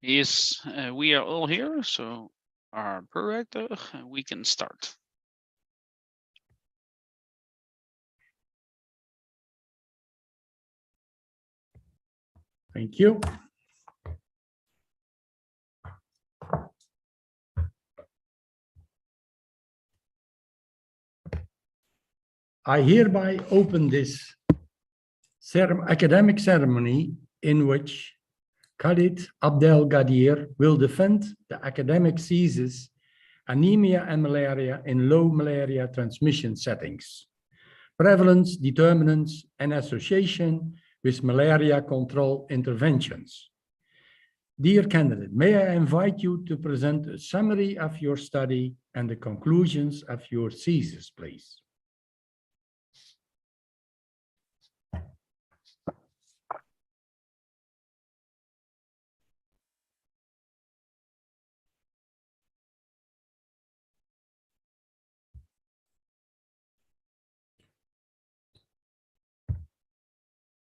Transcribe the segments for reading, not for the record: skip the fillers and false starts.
Yes, we are all here, so prachtig. We can start. Thank you. I hereby open this academic ceremony in which Khalid Abdelgadir will defend the academic thesis, Anemia and Malaria in Low Malaria Transmission Settings, Prevalence, Determinants, and Association with Malaria Control Interventions. Dear candidate, may I invite you to present a summary of your study and the conclusions of your thesis, please?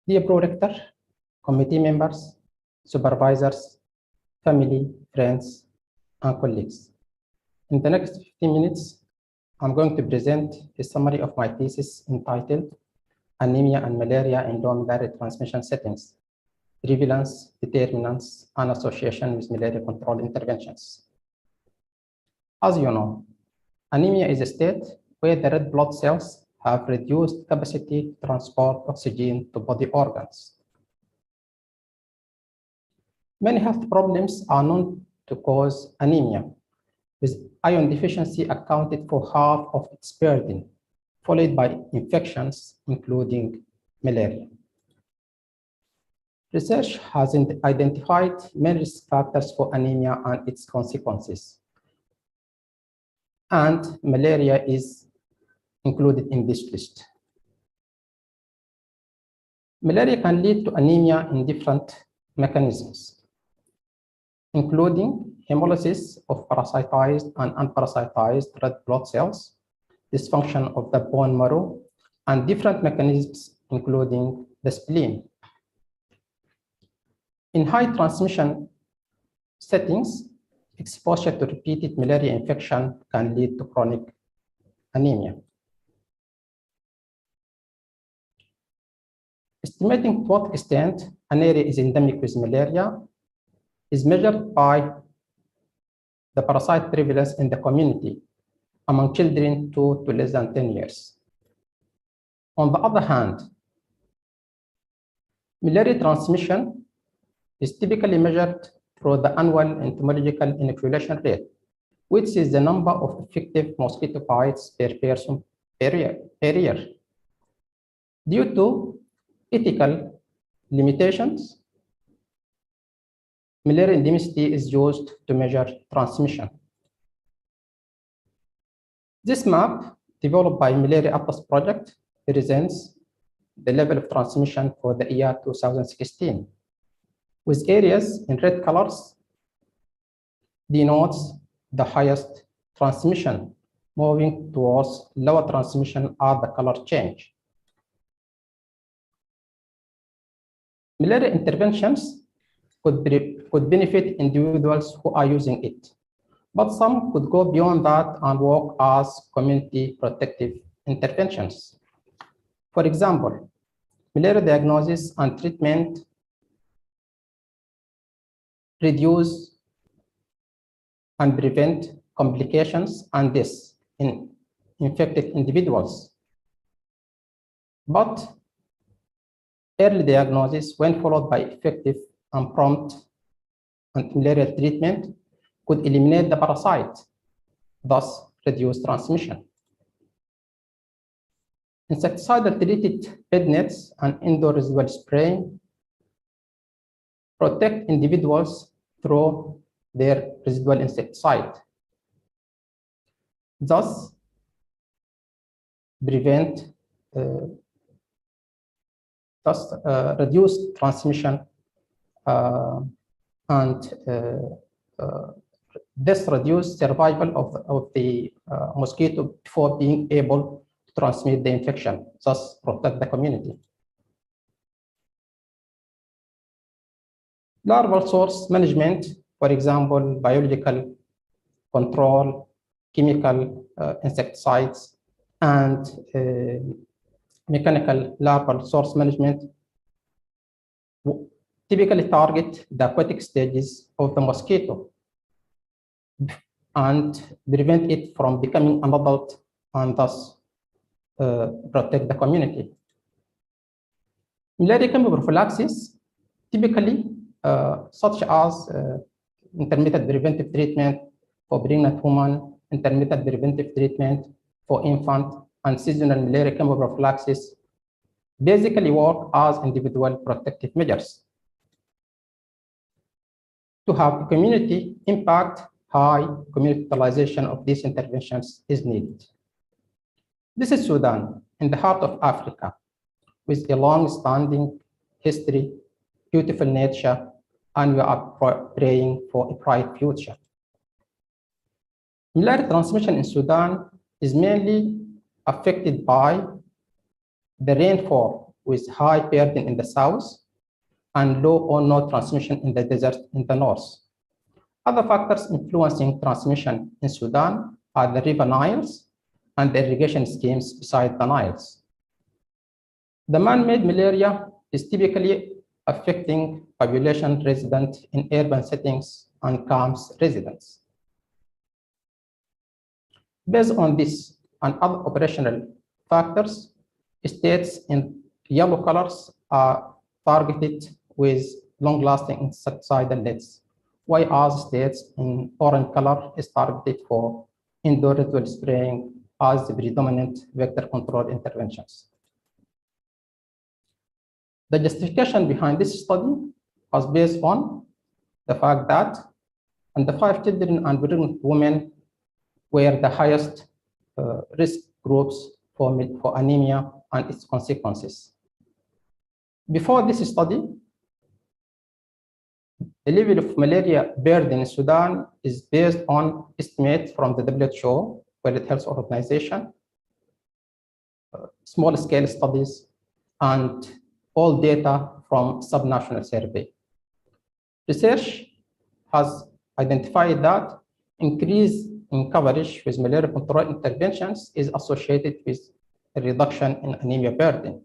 Dear Pro-Rector, committee members, supervisors, family, friends, and colleagues. In the next 15 minutes, I'm going to present a summary of my thesis entitled Anemia and Malaria in Low Malaria Transmission Settings, Prevalence, Determinants, and Association with Malaria Control Interventions. As you know, anemia is a state where the red blood cells have reduced capacity to transport oxygen to body organs. Many health problems are known to cause anemia, with iron deficiency accounted for half of its burden, followed by infections, including malaria. Research has identified many risk factors for anemia and its consequences, and malaria is included in this list. Malaria can lead to anemia in different mechanisms, including hemolysis of parasitized and unparasitized red blood cells, dysfunction of the bone marrow, and different mechanisms, including the spleen. In high transmission settings, exposure to repeated malaria infection can lead to chronic anemia. Estimating to what extent an area is endemic with malaria is measured by the parasite prevalence in the community among children 2 to less than 10 years. On the other hand, malaria transmission is typically measured through the annual entomological inoculation rate, which is the number of effective mosquito bites per person per year. Due to ethical limitations, malaria endemicity is used to measure transmission. This map, developed by Malaria Atlas Project, represents the level of transmission for the year 2016, with areas in red colors denotes the highest transmission, moving towards lower transmission as the color change. Malaria interventions could benefit individuals who are using it, but some could go beyond that and work as community protective interventions. For example, malaria diagnosis and treatment reduce and prevent complications and deaths in infected individuals. But early diagnosis, when followed by effective and prompt anti-malaria treatment, could eliminate the parasite, thus reduce transmission. Insecticidal treated bed nets and indoor residual spraying protect individuals through their residual insecticide, thus reduce transmission and this reduce survival of the mosquito before being able to transmit the infection, thus protect the community. Larval source management for example, biological control, chemical insecticides, and mechanical larval source management, typically target the aquatic stages of the mosquito and prevent it from becoming an adult and thus protect the community. Malaria chemoprophylaxis, typically such as intermittent preventive treatment for pregnant women, intermittent preventive treatment for infant, and seasonal malaria chemoprophylaxis, basically work as individual protective measures. To have community impact, high community utilization of these interventions is needed. This is Sudan, in the heart of Africa, with a long-standing history, beautiful nature, and we are praying for a bright future. Malaria transmission in Sudan is mainly affected by the rainfall with high burden in the south and low or no transmission in the desert in the north. Other factors influencing transmission in Sudan are the river Niles and the irrigation schemes beside the Niles. The man-made malaria is typically affecting population resident in urban settings and camps residents. Based on this and other operational factors, states in yellow colors are targeted with long-lasting insecticidal nets, whereas states in orange color is targeted for indoor ritual spraying as the predominant vector control interventions. The justification behind this study was based on the fact that the 5 children and pregnant women were the highest risk groups for anemia and its consequences. Before this study, the level of malaria burden in Sudan is based on estimates from the WHO, World Health Organization, small-scale studies, and all data from subnational survey. Research has identified that increase in coverage with malaria control interventions is associated with a reduction in anemia burden.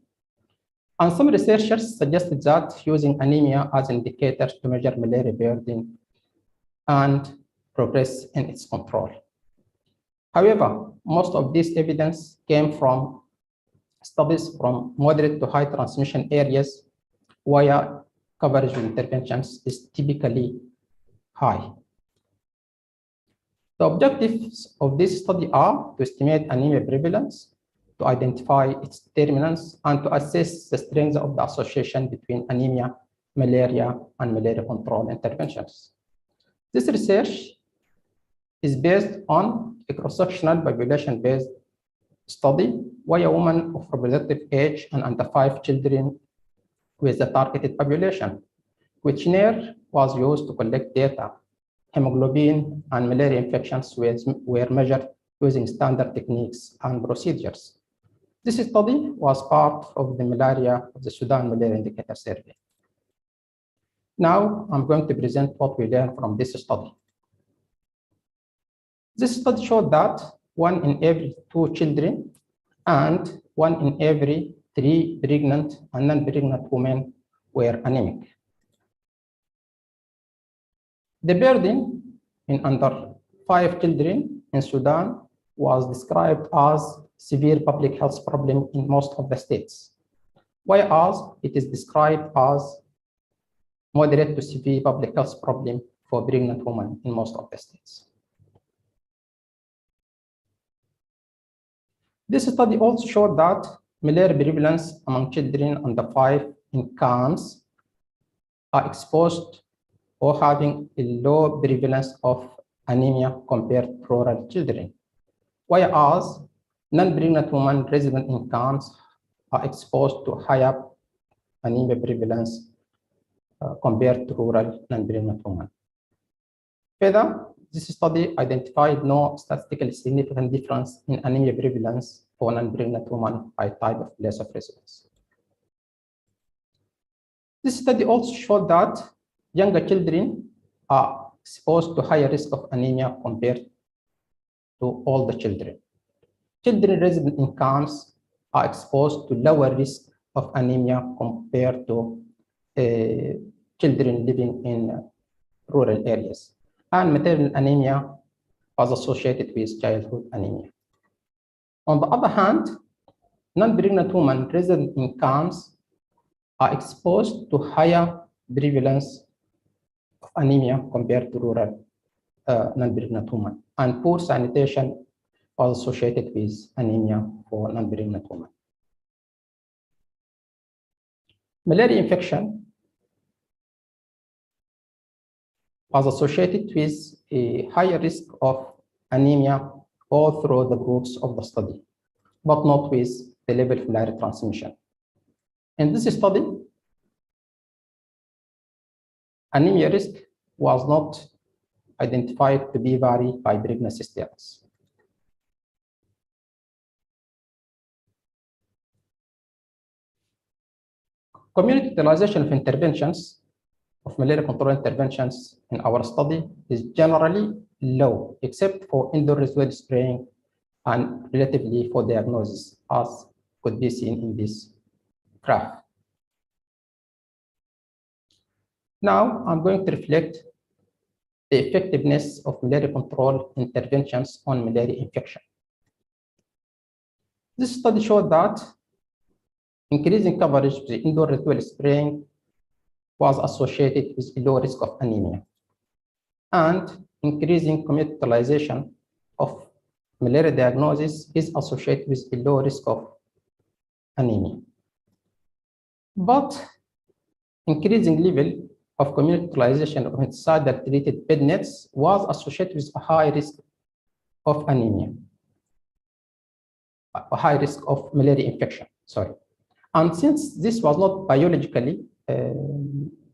And some researchers suggested that using anemia as an indicator to measure malaria burden and progress in its control. However, most of this evidence came from studies from moderate to high transmission areas where coverage with interventions is typically high. The objectives of this study are to estimate anemia prevalence, to identify its determinants, and to assess the strength of the association between anemia, malaria, and malaria control interventions. This research is based on a cross-sectional population-based study where a woman of reproductive age and under 5 children with the targeted population. Questionnaire was used to collect data. Hemoglobin and malaria infections were measured using standard techniques and procedures. This study was part of the Sudan Malaria Indicator Survey. Now, I'm going to present what we learned from this study. This study showed that 1 in every 2 children and 1 in every 3 pregnant and non-pregnant women were anemic. The burden in under 5 children in Sudan was described as severe public health problem in most of the states, whereas it is described as moderate to severe public health problem for pregnant women in most of the states. This study also showed that malaria prevalence among children under 5 in camps are exposed or having a low prevalence of anemia compared to rural children, whereas non-pregnant women resident in camps are exposed to higher anemia prevalence compared to rural non-pregnant women. Further, this study identified no statistically significant difference in anemia prevalence for non-pregnant women by type of place of residence. This study also showed that younger children are exposed to higher risk of anemia compared to all the children. Children resident in camps are exposed to lower risk of anemia compared to children living in rural areas. And maternal anemia was associated with childhood anemia. On the other hand, non-pregnant women resident in camps are exposed to higher prevalence of anemia compared to rural non-pregnant women. And poor sanitation was associated with anemia for non-pregnant women. Malaria infection was associated with a higher risk of anemia all through the groups of the study, but not with the level of malaria transmission. In this study, anemia risk was not identified to be varied by pregnancy status. Community utilization of interventions, of malaria control interventions in our study is generally low, except for indoor residual spraying and relatively for diagnosis, as could be seen in this graph. Now, I'm going to reflect the effectiveness of malaria control interventions on malaria infection. This study showed that increasing coverage with indoor residual spraying was associated with a low risk of anemia, and increasing community utilization of malaria diagnosis is associated with a low risk of anemia. But increasing level of community utilization of insecticidal treated bed nets was associated with a high risk of anemia, a high risk of malaria infection, sorry. And since this was not biologically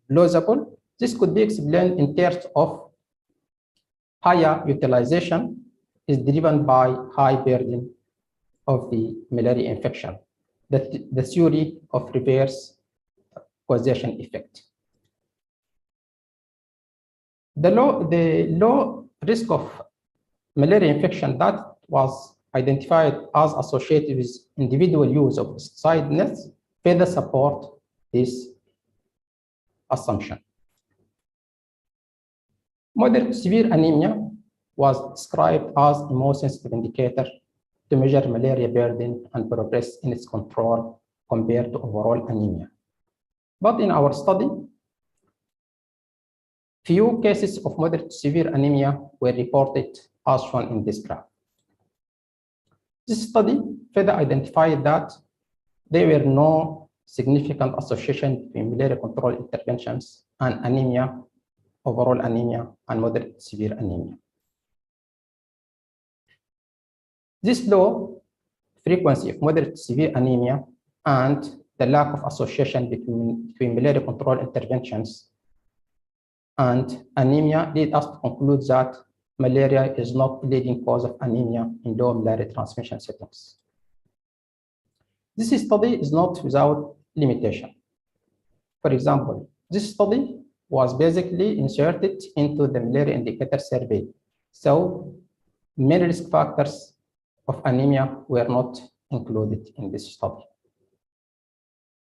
plausible, this could be explained in terms of higher utilization is driven by high burden of the malaria infection, the theory of reverse causation effect. The low risk of malaria infection that was identified as associated with individual use of insecticide nets further support this assumption. Moderate to severe anemia was described as a more sensitive indicator to measure malaria burden and progress in its control compared to overall anemia. But in our study, few cases of moderate to severe anemia were reported as shown in this graph. This study further identified that there were no significant association between malaria control interventions and anemia, overall anemia, and moderate to severe anemia. This low frequency of moderate to severe anemia and the lack of association between malaria control interventions and anemia lead us to conclude that malaria is not the leading cause of anemia in low malaria transmission settings. This study is not without limitation. For example, this study was basically inserted into the malaria indicator survey. So many risk factors of anemia were not included in this study.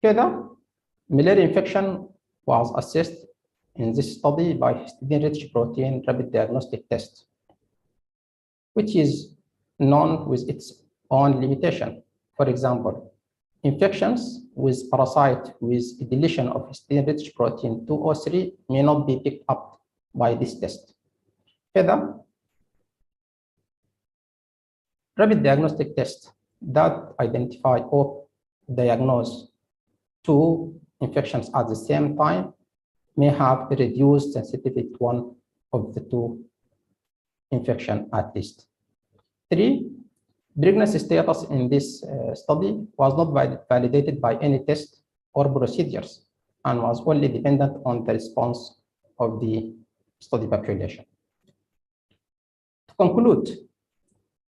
Further, malaria infection was assessed in this study by histidine-rich protein rapid diagnostic test, which is known with its own limitation. For example, infections with parasite with a deletion of histidine-rich protein 2 or 3 may not be picked up by this test. Further, rapid diagnostic tests that identify or diagnose 2 infections at the same time may have a reduced sensitivity to one of the 2 infections at least. 3, pregnancy status in this study was not validated by any test or procedures and was only dependent on the response of the study population. To conclude,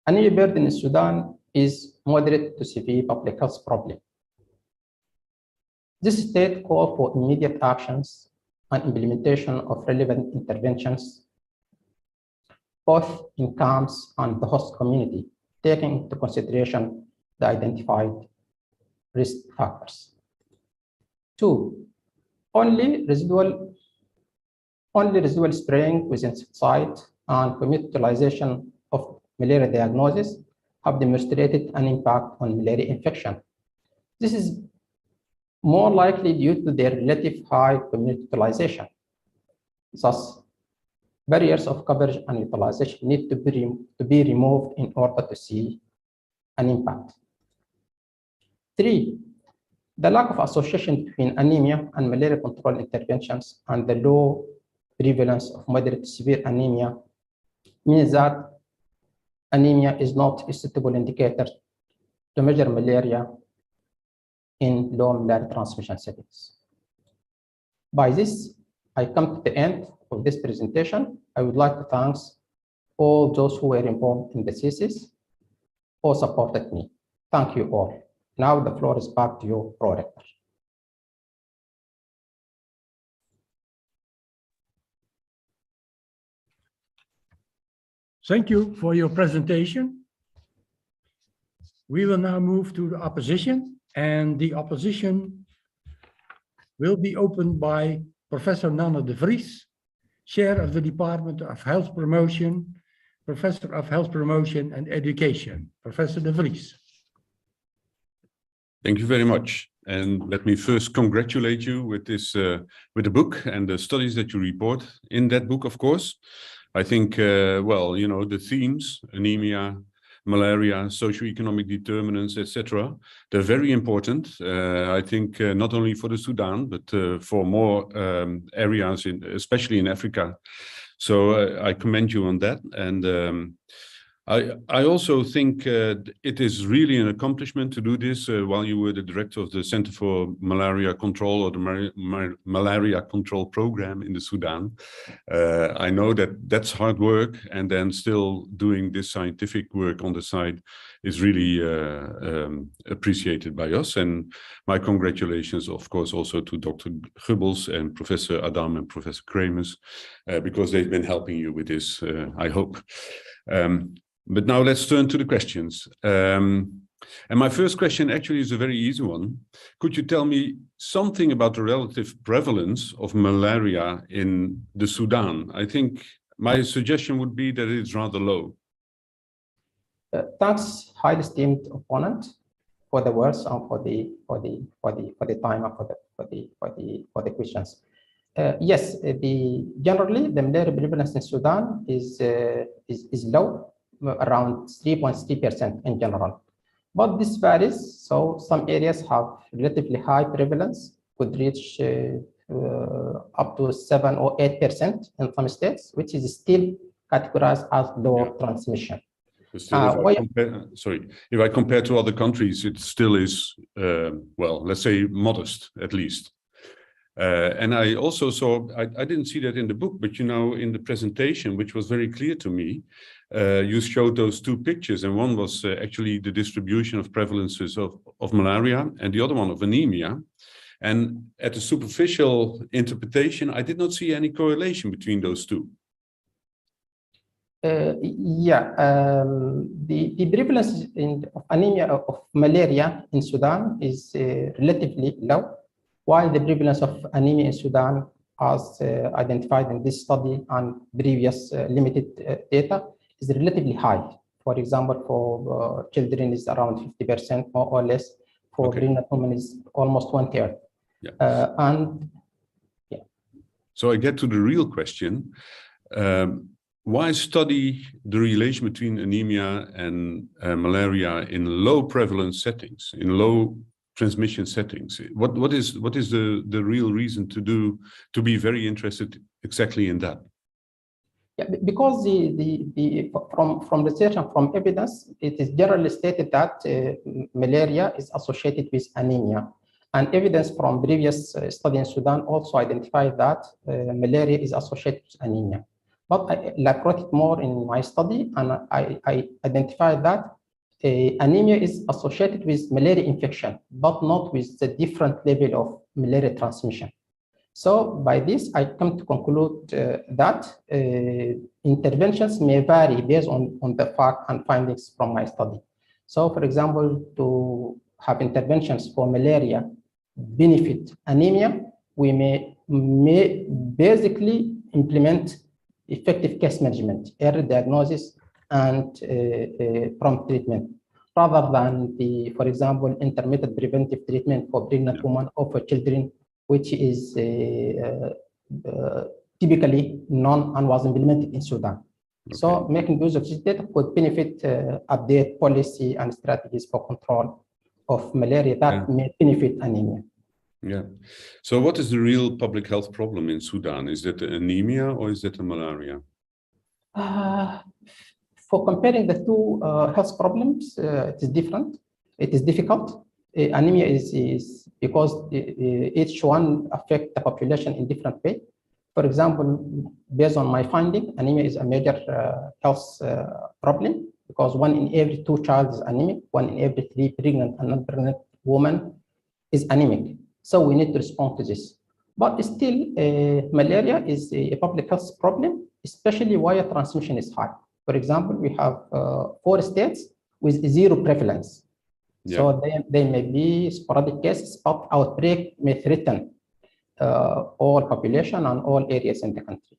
anemia burden in Sudan is moderate to severe public health problem. This state called for immediate actions and implementation of relevant interventions both in camps and the host community, taking into consideration the identified risk factors. 2, only residual spraying with insecticide and community utilization of malaria diagnosis have demonstrated an impact on malaria infection. This is more likely due to their relative high community utilization. Thus, barriers of coverage and utilization need to be removed in order to see an impact. 3, the lack of association between anemia and malaria control interventions and the low prevalence of moderate to severe anemia means that anemia is not a suitable indicator to measure malaria in low malaria transmission settings. By this, I come to the end of this presentation. I would like to thank all those who were involved in the thesis or supported me. Thank you all. Now the floor is back to you, Pro-Rector. Thank you for your presentation. We will now move to the opposition, and the opposition will be opened by Professor Nanne de Vries, Chair of the Department of Health Promotion, Professor of Health Promotion and Education. Professor de Vries. Thank you very much. And let me first congratulate you with this, with the book and the studies that you report in that book, of course. I think, well, you know, the themes, anemia, malaria, socioeconomic determinants, etc., they're very important. I think not only for the Sudan, but for more areas, especially in Africa. So I commend you on that. And I also think it is really an accomplishment to do this while you were the director of the Center for Malaria Control or the Malaria Control Program in the Sudan. I know that that's hard work, and then still doing this scientific work on the side is really appreciated by us. And my congratulations, of course, also to Dr. Gubbels and Professor Adam and Professor Kremers, because they've been helping you with this, I hope. But now let's turn to the questions. And my first question actually is a very easy one. Could you tell me something about the relative prevalence of malaria in the Sudan? I think my suggestion would be that it's rather low. Thanks, highly esteemed opponent, for the words and for the time and for the questions. Yes, generally the malaria prevalence in Sudan is low, around 3.3% in general, but this varies. So some areas have relatively high prevalence, could reach up to 7 or 8% in some states, which is still categorized as low transmission. Still, if I compare to other countries, it still is, well, let's say modest at least. And I also saw, I didn't see that in the book, but you know, in the presentation, which was very clear to me, you showed those two pictures, and one was actually the distribution of prevalences of malaria, and the other one of anemia. And at a superficial interpretation, I did not see any correlation between those two. The prevalence of anemia of malaria in Sudan is relatively low, while the prevalence of anemia in Sudan, as identified in this study and previous limited data, is relatively high. For example, for children is around 50% more or less. For pregnant women is almost 1/3. Yeah. So I get to the real question. Why study the relation between anemia and malaria in low prevalence settings, in low transmission settings? What is the real reason to be very interested exactly in that? Yeah, because from research and from evidence, it is generally stated that malaria is associated with anemia, and evidence from previous study in Sudan also identified that malaria is associated with anemia. But I elaborated more in my study, and I identified that anemia is associated with malaria infection, but not with the different level of malaria transmission. So by this, I come to conclude that interventions may vary based on the fact and findings from my study. So for example, to have interventions for malaria benefit anemia, we may basically implement effective case management, early diagnosis, and prompt treatment, rather than the, for example, intermittent preventive treatment for pregnant women or for children, which is typically known and was implemented in Sudan. Okay. So making use of this data could benefit update policy and strategies for control of malaria that may benefit anemia. Yeah. So what is the real public health problem in Sudan? Is that the anemia or is that the malaria? For comparing the two health problems, it is different. It is difficult. Anemia is because each one affects the population in different way. For example, based on my finding, anemia is a major health problem because 1 in every 2 child is anemic, 1 in every 3 pregnant and non-pregnant women is anemic. So we need to respond to this. But still, malaria is a public health problem, especially where transmission is high. For example, we have 4 states with 0 prevalence. Yeah. So they may be sporadic cases, but outbreak may threaten all population and all areas in the country.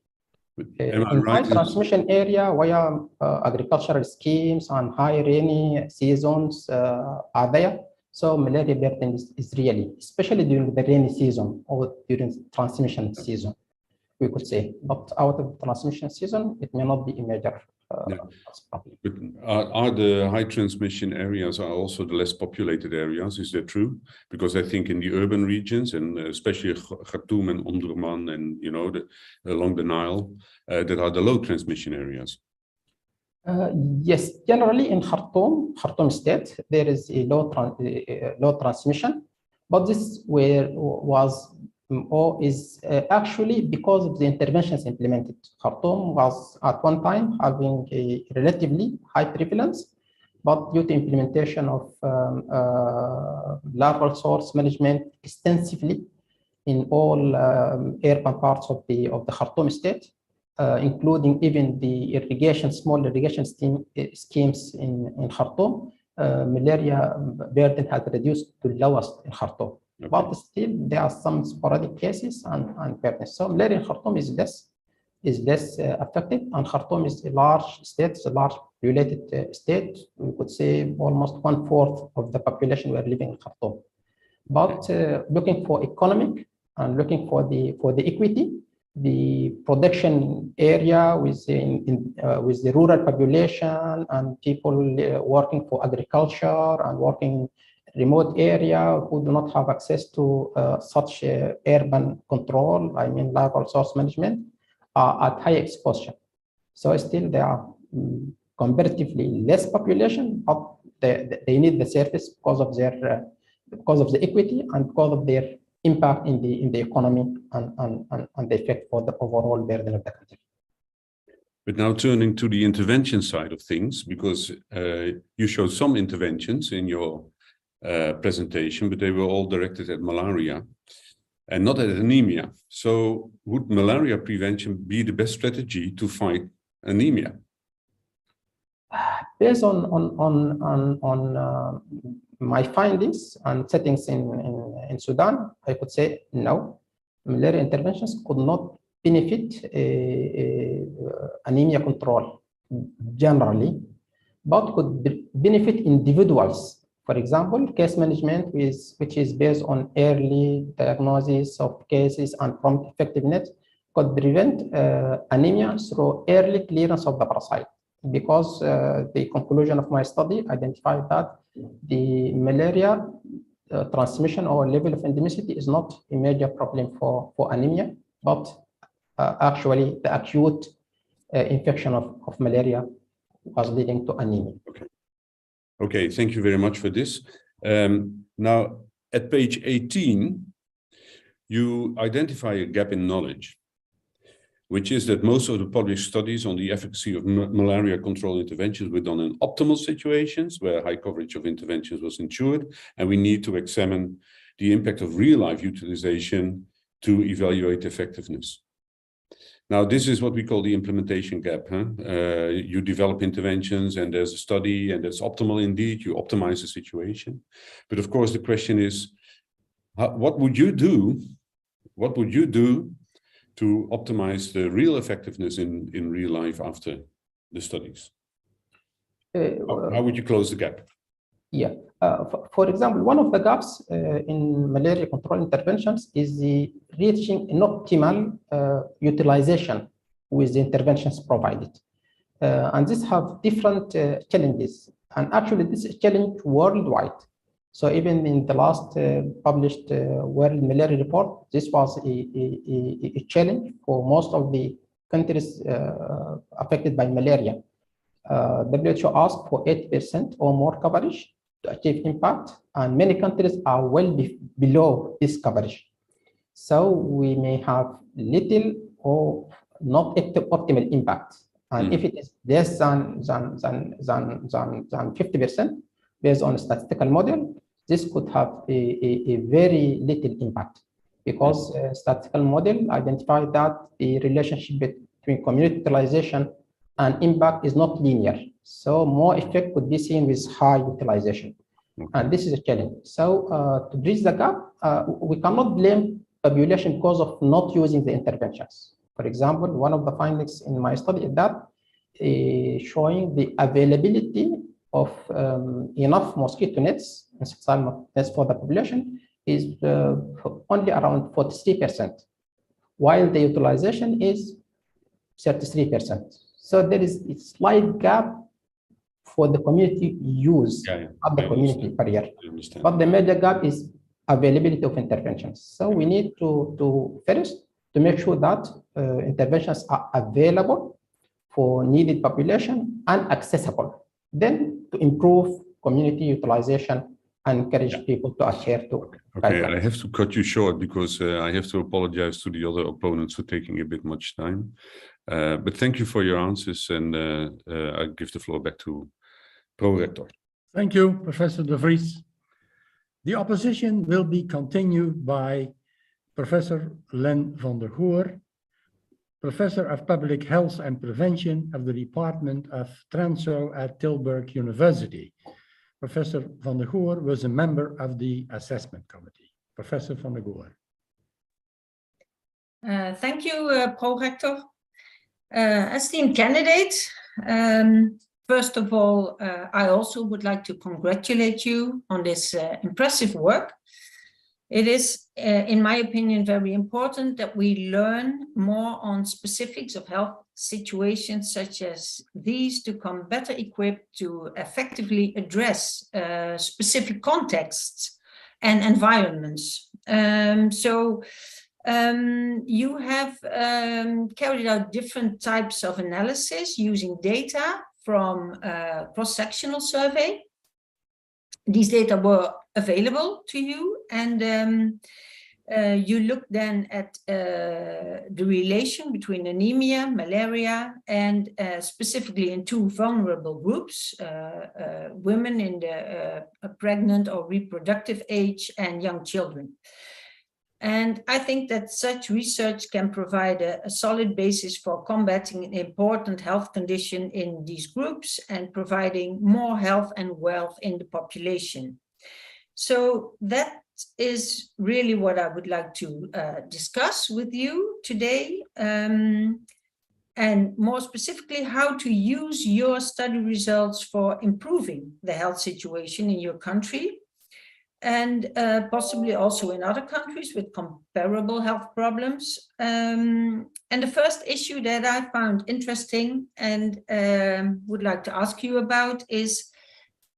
In high transmission area where agricultural schemes and high rainy seasons are there, so malaria burden is really, especially during the rainy season or during transmission season, we could say. But out of the transmission season, it may not be a major problem. But are the high transmission areas are also the less populated areas? Is that true? Because I think in the urban regions, and especially Khartoum and Omdurman and along the Nile, that are the low transmission areas. Yes, generally in Khartoum state, there is a low transmission, but this is actually because of the interventions implemented. Khartoum was at one time having a relatively high prevalence, but due to implementation of larval source management extensively in all urban parts of the Khartoum state, including even the small irrigation schemes in Khartoum, malaria burden has reduced to lowest in Khartoum. Okay. But still, there are some sporadic cases and burdens. So malaria in Khartoum is less affected, and Khartoum is a large state, it's a large populated state. We could say almost 1/4 of the population were living in Khartoum. But looking for economic and looking for the equity, the production area with the rural population and people working for agriculture and working remote area who do not have access to such urban control, I mean larval source management, are at high exposure. So still there are comparatively less population, but they need the service because of the equity and because of their impact in the economy and the effect for the overall burden of the country. But now turning to the intervention side of things, because you showed some interventions in your presentation, but they were all directed at malaria and not at anemia. So would malaria prevention be the best strategy to fight anemia? Based on my findings and settings in Sudan, I could say no. Malaria interventions could not benefit anemia control generally, but could benefit individuals. For example, case management, which is based on early diagnosis of cases and prompt effectiveness, could prevent anemia through early clearance of the parasite. Because the conclusion of my study identified that the malaria transmission or level of endemicity is not a major problem for anemia, but actually the acute infection of malaria was leading to anemia. Okay, thank you very much for this. Now, at page 18, you identify a gap in knowledge, which is that most of the published studies on the efficacy of malaria control interventions were done in optimal situations where high coverage of interventions was ensured, and we need to examine the impact of real-life utilization to evaluate effectiveness. Now, this is what we call the implementation gap. You develop interventions and there's a study and it's optimal indeed, you optimize the situation. But of course, the question is, what would you do? What would you do to optimize the real effectiveness in real life after the studies? How would you close the gap? Yeah, for example, one of the gaps in malaria control interventions is the reaching an optimal utilization with the interventions provided. And this have different challenges. And actually, this is a challenge worldwide. So even in the last published World Malaria Report, this was a challenge for most of the countries affected by malaria. WHO asked for 8% or more coverage to achieve impact, and many countries are well below this coverage. So we may have little or not optimal impact. And if it is less than 50% based on a statistical model, this could have a very little impact, because statistical model identified that the relationship between community utilization and impact is not linear. So more effect could be seen with high utilization. And this is a challenge. So to bridge the gap, we cannot blame population because of not using the interventions. For example, one of the findings in my study is that showing the availability of enough mosquito nets, insecticidal nets for the population is only around 43%, while the utilization is 33%. So there is a slight gap for the community use at the community barrier. But the major gap is availability of interventions. So we need to first to make sure that interventions are available for needed population and accessible. Then to improve community utilization and encourage people to adhere to. Okay, I have to cut you short because I have to apologize to the other opponents for taking a bit much time. But thank you for your answers, and I'll give the floor back to Pro-Rector. Thank you, Professor De Vries. The opposition will be continued by Professor Len van der Goor, Professor of Public Health and Prevention of the Department of Transo at Tilburg University. Professor van der Goor was a member of the assessment committee. Professor van der Goor. Thank you, Pro-Rector. Esteemed candidates, first of all, I also would like to congratulate you on this impressive work. It is, in my opinion, very important that we learn more on specifics of health situations such as these to come better equipped to effectively address specific contexts and environments. You have carried out different types of analysis using data from cross-sectional survey. These data were available to you, and you look then at the relation between anemia, malaria, and specifically in two vulnerable groups, women in the pregnant or reproductive age and young children. And I think that such research can provide a solid basis for combating an important health condition in these groups and providing more health and wealth in the population. So that is really what I would like to discuss with you today. And more specifically, how to use your study results for improving the health situation in your country, and possibly also in other countries with comparable health problems. And the first issue that I found interesting and would like to ask you about is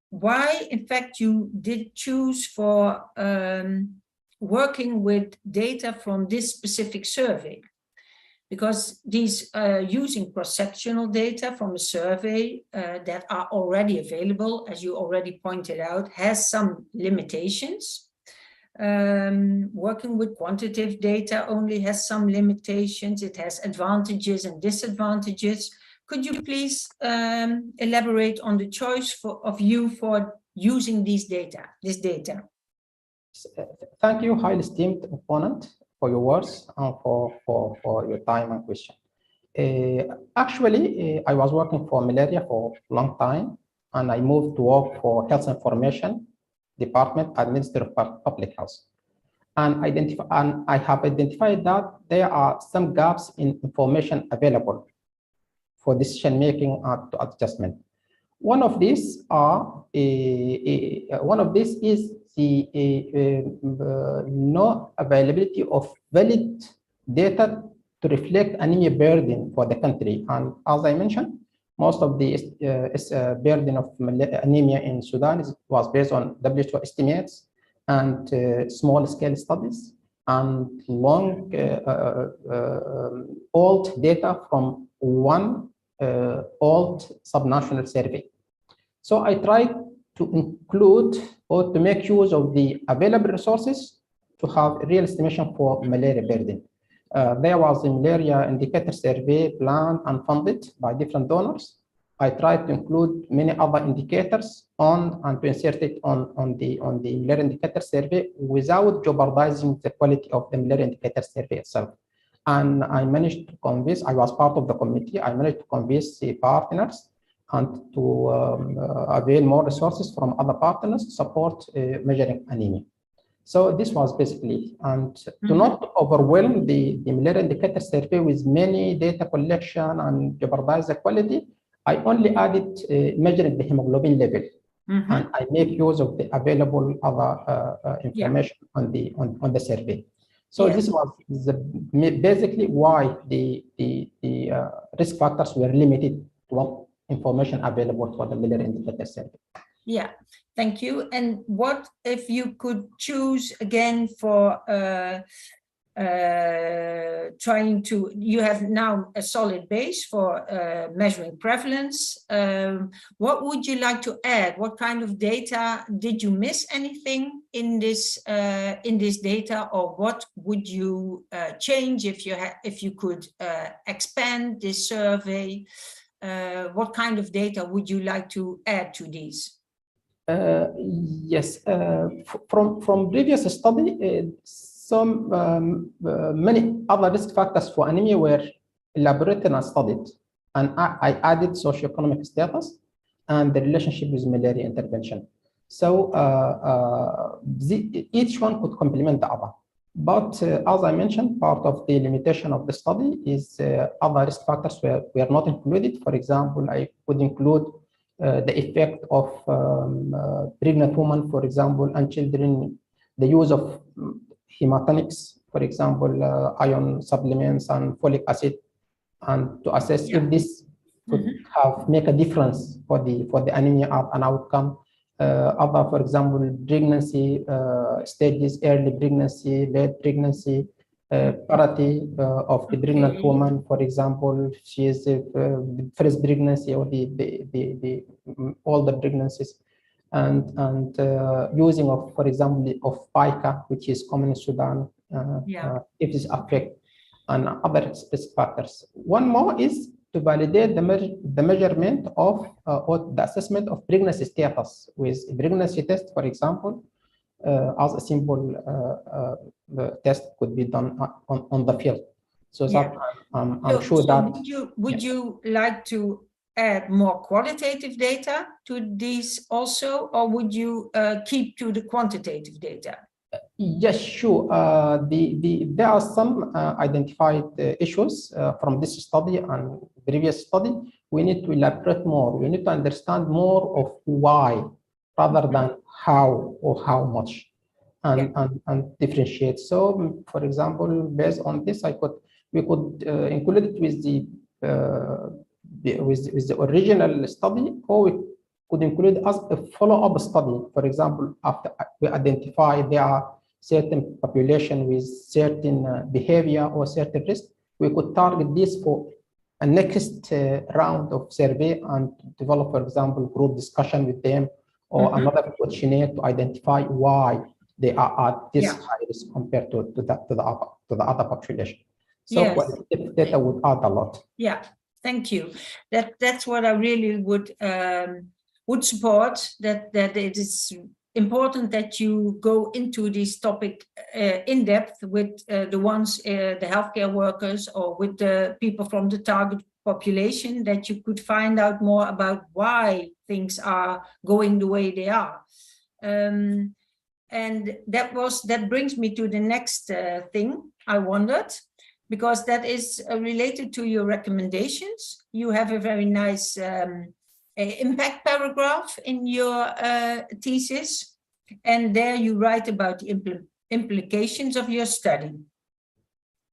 why, in fact, you did choose for working with data from this specific survey. Because these using cross-sectional data from a survey that are already available, as you already pointed out, has some limitations. Working with quantitative data only has some limitations. It has advantages and disadvantages. Could you please elaborate on the choice of you for using this data? Thank you, highly esteemed opponent. your words and for your time and question. Actually, I was working for Malaria for a long time, and I moved to work for Health Information Department at Ministry of Public Health. And I have identified that there are some gaps in information available for decision making and adjustment. One of these is the no availability of valid data to reflect anemia burden for the country. And as I mentioned, most of the burden of anemia in Sudan was based on WHO estimates and small-scale studies and long old data from one old subnational survey. So I tried to include or to make use of the available resources to have a real estimation for malaria burden. There was a malaria indicator survey planned and funded by different donors. I tried to include many other indicators and to insert it on the malaria indicator survey without jeopardizing the quality of the malaria indicator survey itself. And I managed to convince, I was part of the committee, I managed to convince the partners and to avail more resources from other partners to support measuring anemia. So this was basically, and to not overwhelm the malaria indicator survey with many data collection and jeopardize the quality, I only added measuring the hemoglobin level, and I make use of the available other information on the survey. So this was basically why the risk factors were limited to what information available for the malaria indicator survey. Yeah, thank you. And what if you could choose again for trying to, you have now a solid base for measuring prevalence. What would you like to add? What kind of data? Did you miss anything in this data, or what would you change if you could expand this survey? What kind of data would you like to add to these? Yes, from previous study, many other risk factors for anemia were elaborated and studied, and I added socioeconomic status and the relationship with malaria intervention. So each one could complement the other. But as I mentioned, part of the limitation of the study is other risk factors were not included. For example, I could include the effect of pregnant women, for example, and children, the use of hematonics, for example, iron supplements and folic acid, and to assess if this could make a difference for the anemia and outcome. Other, for example, pregnancy stages, early pregnancy, late pregnancy, parity of the pregnant woman, for example, she is the first pregnancy or all the pregnancies, and using of, for example, of pica, which is common in Sudan, if this affect, and other risk factors. One more is to validate the measurement of or the assessment of pregnancy status with a pregnancy test, for example, as a simple test could be done on the field. So that I'm sure that. Would you like to add more qualitative data to these also, or would you keep to the quantitative data? Yes, sure. There are some identified issues from this study and previous study. We need to elaborate more. We need to understand more of why rather than how or how much, and differentiate. So, for example, based on this, we could include it with the original study, or we could include as a follow-up study. For example, after we identify there are certain population with certain behavior or certain risk, we could target this for a next round of survey and develop, for example, group discussion with them or another questionnaire to identify why they are at this high risk compared to the other population. So qualitative data would add a lot. Yeah, thank you. That's what I really would support. That it is important that you go into this topic in depth with the ones, the healthcare workers, or with the people from the target population, that you could find out more about why things are going the way they are. And that brings me to the next thing I wondered, because that is related to your recommendations. You have a very nice impact paragraph in your thesis, and there you write about the implications of your study.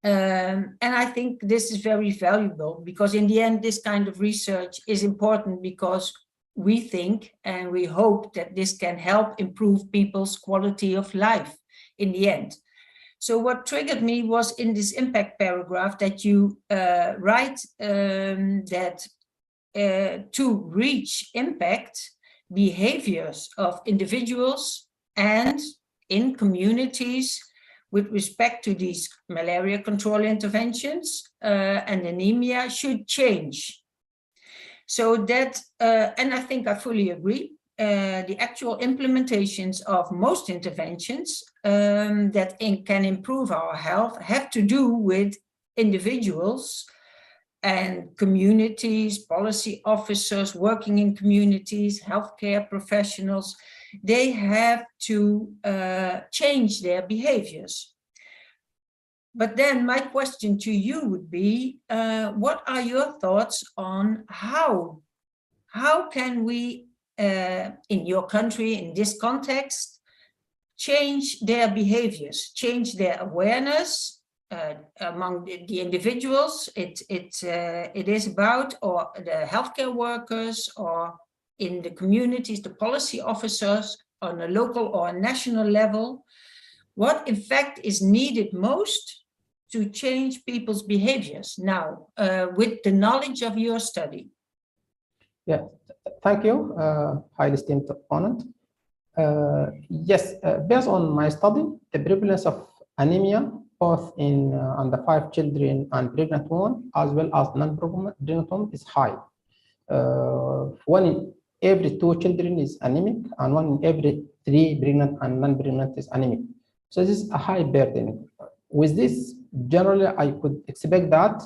And I think this is very valuable, because in the end, this kind of research is important, because we think and we hope that this can help improve people's quality of life in the end. So what triggered me was in this impact paragraph that you write that to reach impact, behaviors of individuals and in communities with respect to these malaria control interventions and anemia should change. So that, and I think I fully agree, the actual implementations of most interventions that can improve our health have to do with individuals and communities, policy officers working in communities, healthcare professionals. They have to change their behaviors. But then my question to you would be, what are your thoughts on how can we, in your country, in this context, change their behaviors, change their awareness among the individuals it is about, or the healthcare workers, or in the communities, the policy officers on a local or a national level? What in fact is needed most to change people's behaviors now with the knowledge of your study? Yeah, thank you, highly esteemed opponent. Yes, based on my study, the prevalence of anemia, both in under 5 children and pregnant women, as well as non-pregnant women, is high. 1 in every 2 children is anemic, and 1 in every 3 pregnant and non-pregnant is anemic. So this is a high burden. With this, generally, I could expect that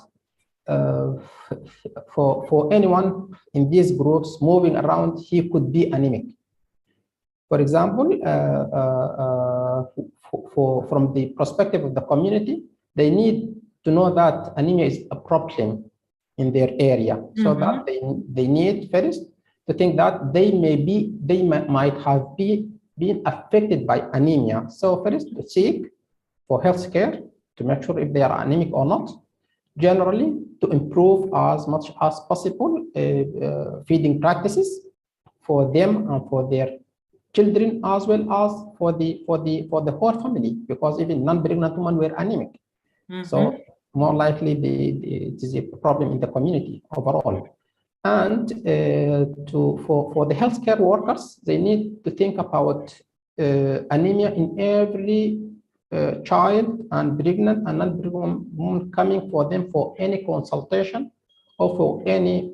for anyone in these groups moving around, he could be anemic. For example, from the perspective of the community, they need to know that anemia is a problem in their area, so that they need first to think that they might have been affected by anemia. So first, to seek for health care to make sure if they are anemic or not. Generally, to improve as much as possible feeding practices for them and for their children, as well as for the whole family, because even non-pregnant women were anemic. So more likely it is a problem in the community overall. And for the healthcare workers, they need to think about anemia in every child and pregnant and non-pregnant woman coming for them for any consultation or for any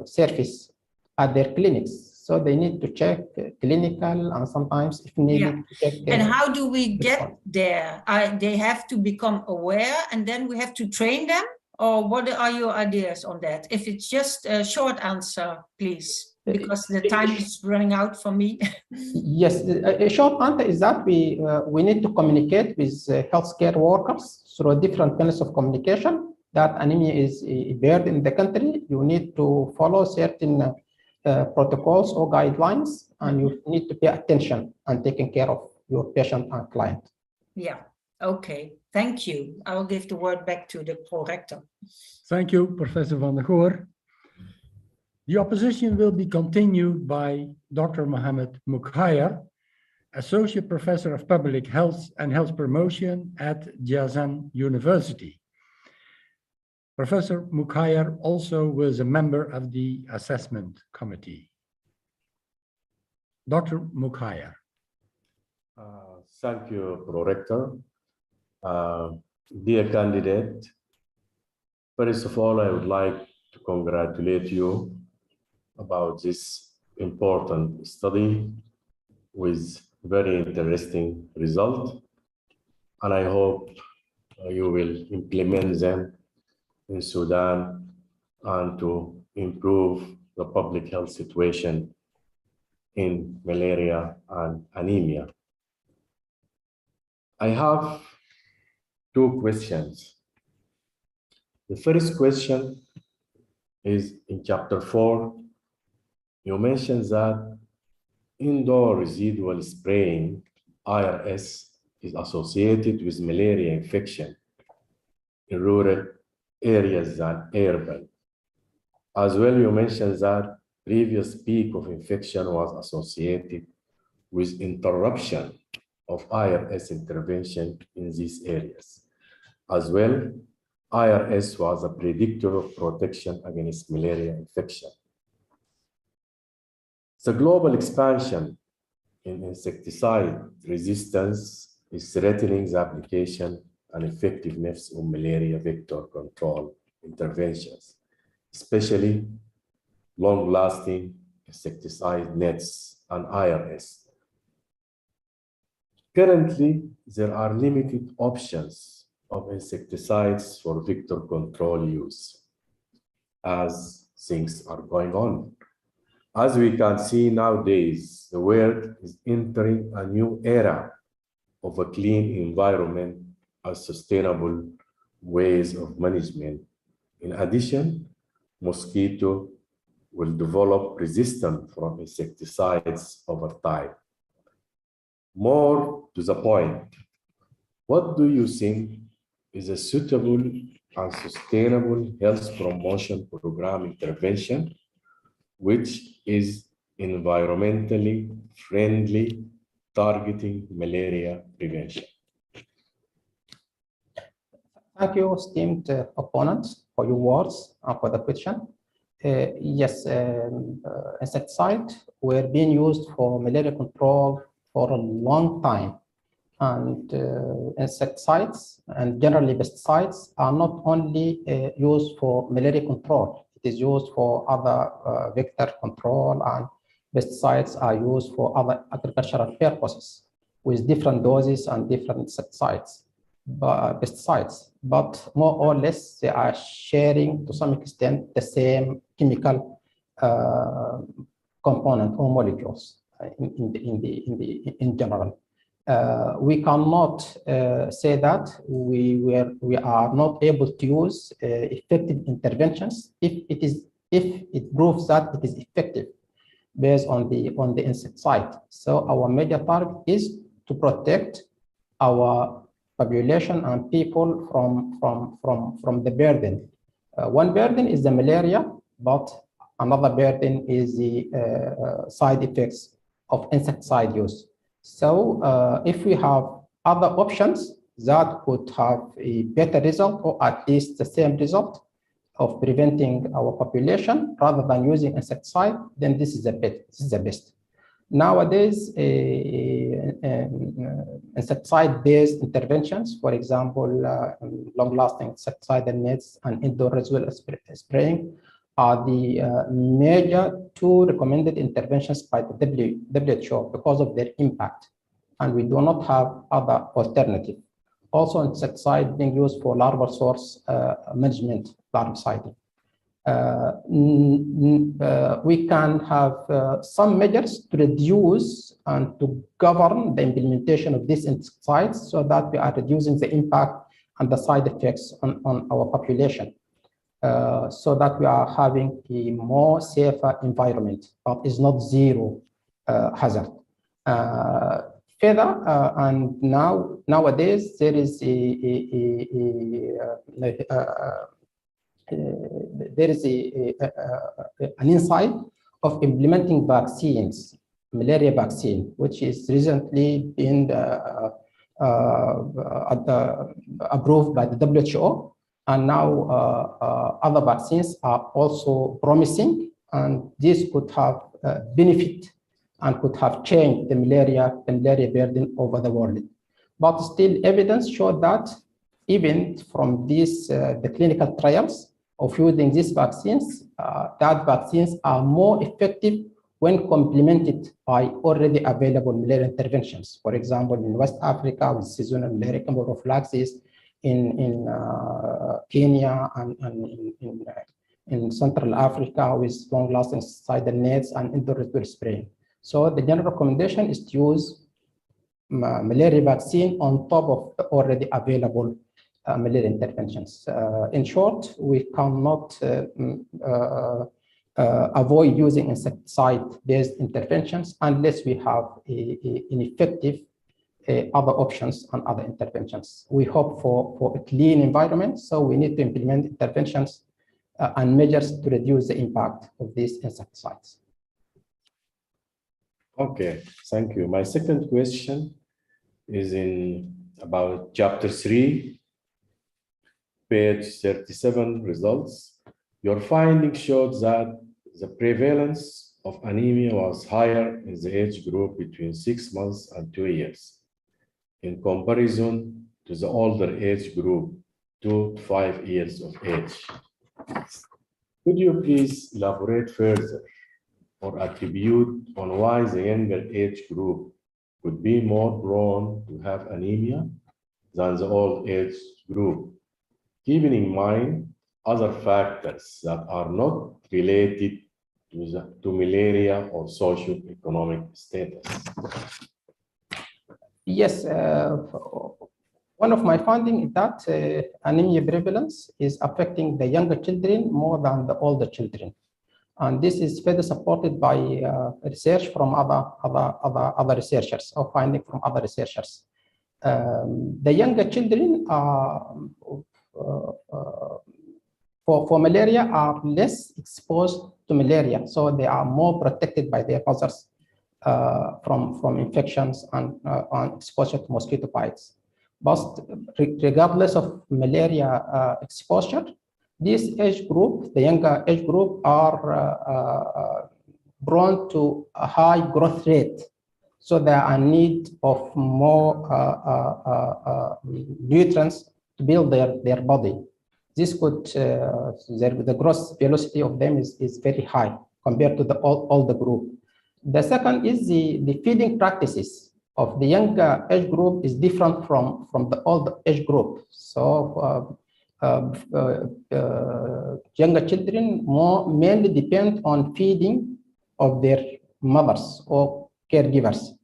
service at their clinics. So they need to check clinical and sometimes if needed to check. And how do we get there? They have to become aware and then we have to train them? Or what are your ideas on that? If it's just a short answer, please, because the time is running out for me. Yes, a short answer is that we need to communicate with healthcare workers through different channels of communication, that anemia is a burden in the country. You need to follow certain protocols or guidelines, and you need to pay attention and taking care of your patient and client. Yeah, okay, thank you. I will give the word back to the prorector. Thank you, Professor van der Goor. The opposition will be continued by Dr. Mohammed Mukhayer, Associate Professor of Public Health and Health Promotion at Jazan University. Professor Mukhayer also was a member of the assessment committee. Dr. Mukhayer. Thank you, Prorector. Dear candidate, first of all, I would like to congratulate you about this important study with very interesting result, and I hope you will implement them in Sudan and to improve the public health situation in malaria and anemia. I have two questions. The first question is in chapter 4. You mentioned that indoor residual spraying, IRS, is associated with malaria infection in rural areas than urban. As well, you mentioned that previous peak of infection was associated with interruption of IRS intervention in these areas. As well, IRS was a predictor of protection against malaria infection. The global expansion in insecticide resistance is threatening the application and effectiveness of malaria vector control interventions, especially long-lasting insecticide nets and IRS. Currently, there are limited options of insecticides for vector control use as things are going on. As we can see nowadays, the world is entering a new era of a clean environment and sustainable ways of management. In addition, mosquito will develop resistance from insecticides over time. More to the point, what do you think is a suitable and sustainable health promotion program intervention which is environmentally friendly, targeting malaria prevention? Thank you, esteemed opponents, for your words and for the question. Yes, insecticides were being used for malaria control for a long time. And insecticides and generally pesticides are not only used for malaria control. It is used for other vector control, and pesticides are used for other agricultural purposes with different doses and different insecticides, pesticides. But more or less, they are sharing to some extent the same chemical component or molecules in general. We cannot say that we are not able to use effective interventions if it proves that it is effective based on the insecticide. So our major target is to protect our population and people from the burden. One burden is the malaria, but another burden is the side effects of insecticide use. So if we have other options that could have a better result, or at least the same result of preventing our population rather than using insecticide, then this is the best. Nowadays, insecticide-based interventions, for example, long-lasting insecticide nets and indoor residual spraying, are the major two recommended interventions by the WHO because of their impact, and we do not have other alternative. Also, insecticide being used for larval source management, larviciding. We can have some measures to reduce and to govern the implementation of these insecticides so that we are reducing the impact and the side effects on our population. So that we are having a more safer environment, but it's not zero hazard. Further, and nowadays there is an insight of implementing vaccines, malaria vaccine, which is recently been approved by the WHO. And now other vaccines are also promising, and this could have benefit and could have changed the malaria burden over the world. But still, evidence showed that even from these the clinical trials of using these vaccines, that vaccines are more effective when complemented by already available malaria interventions. For example, in West Africa with seasonal malaria prophylaxis, in Kenya and in Central Africa with long-lasting suicidal nets and indoor spraying. So the general recommendation is to use malaria vaccine on top of the already available malaria interventions. In short, we cannot avoid using insecticide-based interventions unless we have an effective other options and other interventions. We hope for a clean environment, so we need to implement interventions and measures to reduce the impact of these insecticides. Okay, thank you. My second question is about chapter 3, page 37 results. Your findings showed that the prevalence of anemia was higher in the age group between 6 months and 2 years in comparison to the older age group, 2 to 5 years of age. Could you please elaborate further or attribute on why the younger age group could be more prone to have anemia than the old age group, keeping in mind other factors that are not related to malaria or socio-economic status? Yes, one of my findings is that anemia prevalence is affecting the younger children more than the older children. And this is further supported by research from other researchers, or finding from other researchers. The younger children for malaria are less exposed to malaria, so they are more protected by their mothers from infections and exposure to mosquito bites. But regardless of malaria exposure, this age group, the younger age group, are prone to a high growth rate. So they are in need of more nutrients to build their body. This could, the growth velocity of them is very high compared to the older group. The second is the feeding practices of the younger age group is different from the older age group. So younger children mainly depend on feeding of their mothers or caregivers,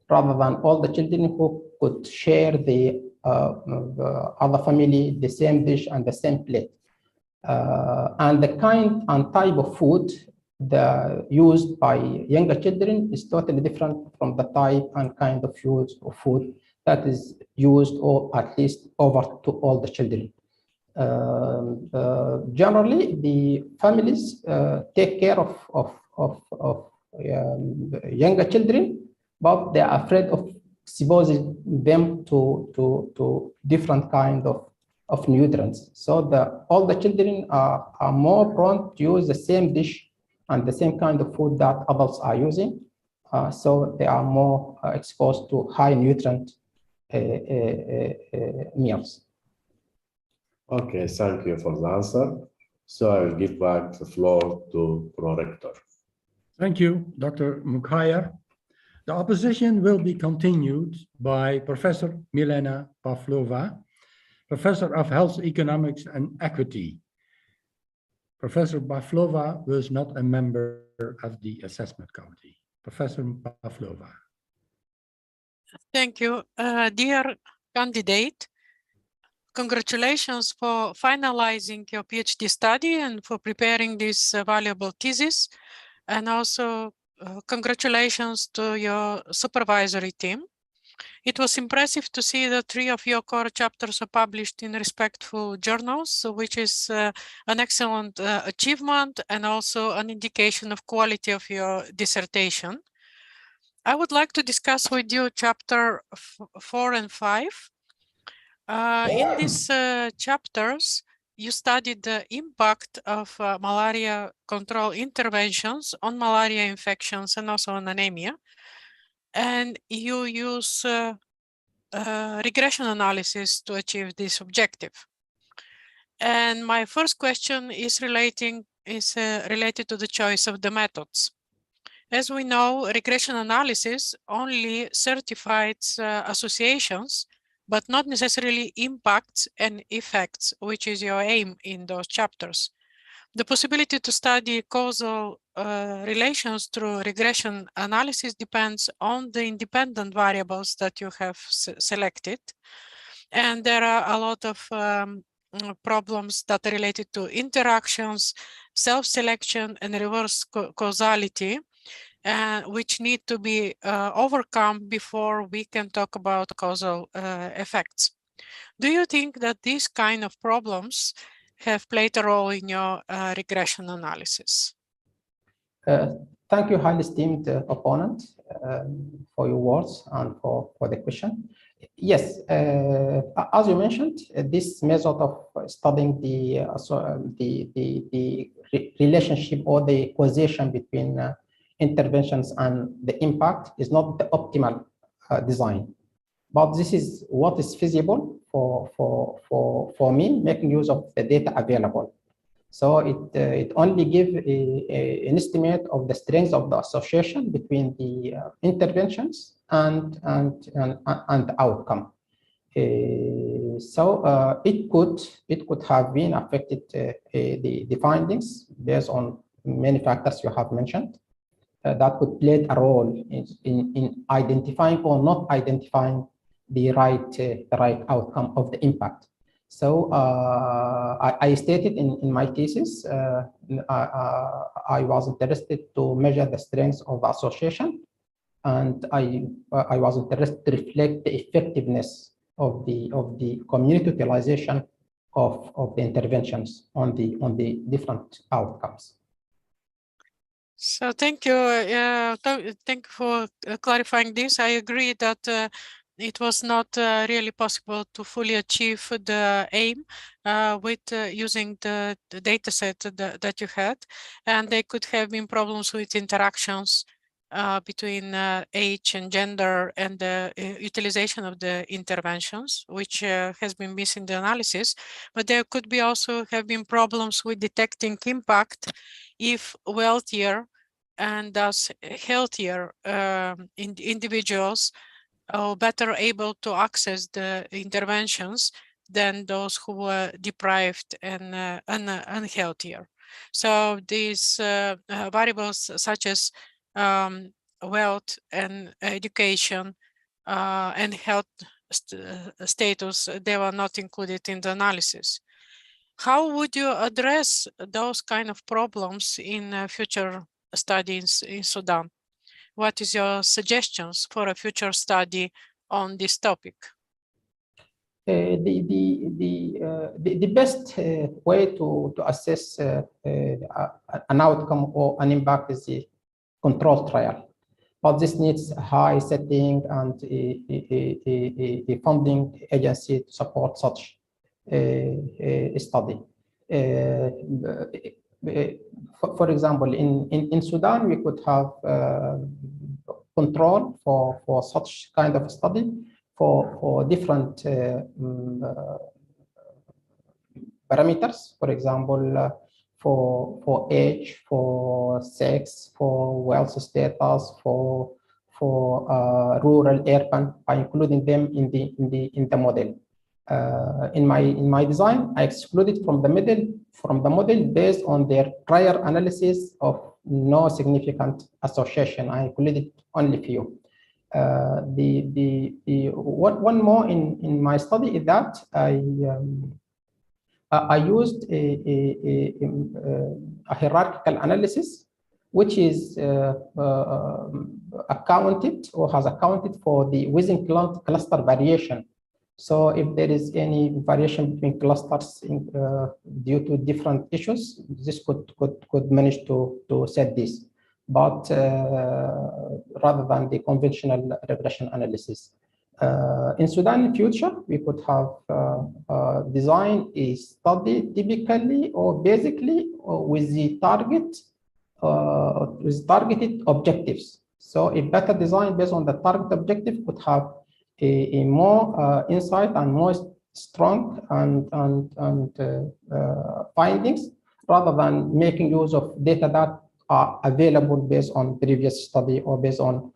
rather than all the children who could share the other family, the same dish and the same plate. And the kind and type of food used by younger children is totally different from the type and kind of food that is used, or at least over to all the children. Generally, the families take care of younger children, but they are afraid of exposing them to different kind of nutrients. So all the children are more prone to use the same dish and the same kind of food that adults are using. So they are more exposed to high nutrient meals. Okay, thank you for the answer. So I will give back the floor to Prorector. Thank you, Dr. Mukhayar. The opposition will be continued by Professor Milena Pavlova, Professor of Health Economics and Equity. Professor Pavlova was not a member of the assessment committee. Professor Pavlova. Thank you. Dear candidate, congratulations for finalizing your PhD study and for preparing this valuable thesis. And also congratulations to your supervisory team. It was impressive to see that 3 of your core chapters are published in respectful journals, which is an excellent achievement and also an indication of quality of your dissertation. I would like to discuss with you chapter 4 and 5. In these chapters, you studied the impact of malaria control interventions on malaria infections and also on anemia. And you use regression analysis to achieve this objective. And my first question is related to the choice of the methods. As we know, regression analysis only certifies associations, but not necessarily impacts and effects, which is your aim in those chapters. The possibility to study causal relations through regression analysis depends on the independent variables that you have selected. And there are a lot of problems that are related to interactions, self-selection, and reverse causality, which need to be overcome before we can talk about causal effects. Do you think that these kind of problems have played a role in your regression analysis? Thank you, highly esteemed opponent, for your words and for the question. Yes, as you mentioned, this method of studying the relationship or the causation between interventions and the impact is not the optimal design, but this is what is feasible for me, making use of the data available. So it only gives an estimate of the strength of the association between the interventions and the outcome. So it could have been affected the findings based on many factors you have mentioned that could play a role in identifying or not identifying the right outcome of the impact. So I stated in my thesis, I was interested to measure the strength of the association, and I was interested to reflect the effectiveness of the community utilization of the interventions on the different outcomes. So thank you. Thank you for clarifying this. I agree that it was not really possible to fully achieve the aim with using the data set that you had, and there could have been problems with interactions between age and gender and the utilization of the interventions, which has been missing in the analysis. But there could be also have been problems with detecting impact if wealthier and thus healthier individuals are better able to access the interventions than those who were deprived and unhealthier. So these variables such as wealth and education and health status, they were not included in the analysis. How would you address those kind of problems in future studies in Sudan? What is your suggestions for a future study on this topic? The best way to assess an outcome or an impact is the control trial, but this needs a high setting and a funding agency to support such a study. For example, in Sudan, we could have control for such kind of study for different parameters. For example, for age, for sex, for wealth status, for rural, urban, by including them in the model. In my design, I excluded from the model based on their prior analysis of no significant association. I included only few. One more in my study is that I used a hierarchical analysis, which is accounted or has accounted for the within cluster variation. So if there is any variation between clusters due to different issues, this could manage to set this, but rather than the conventional regression analysis. In Sudan, in future, we could have design a study typically or basically with the targeted objectives. So a better design based on the target objective could have a more insight and more strong and findings, rather than making use of data that are available based on previous study or based on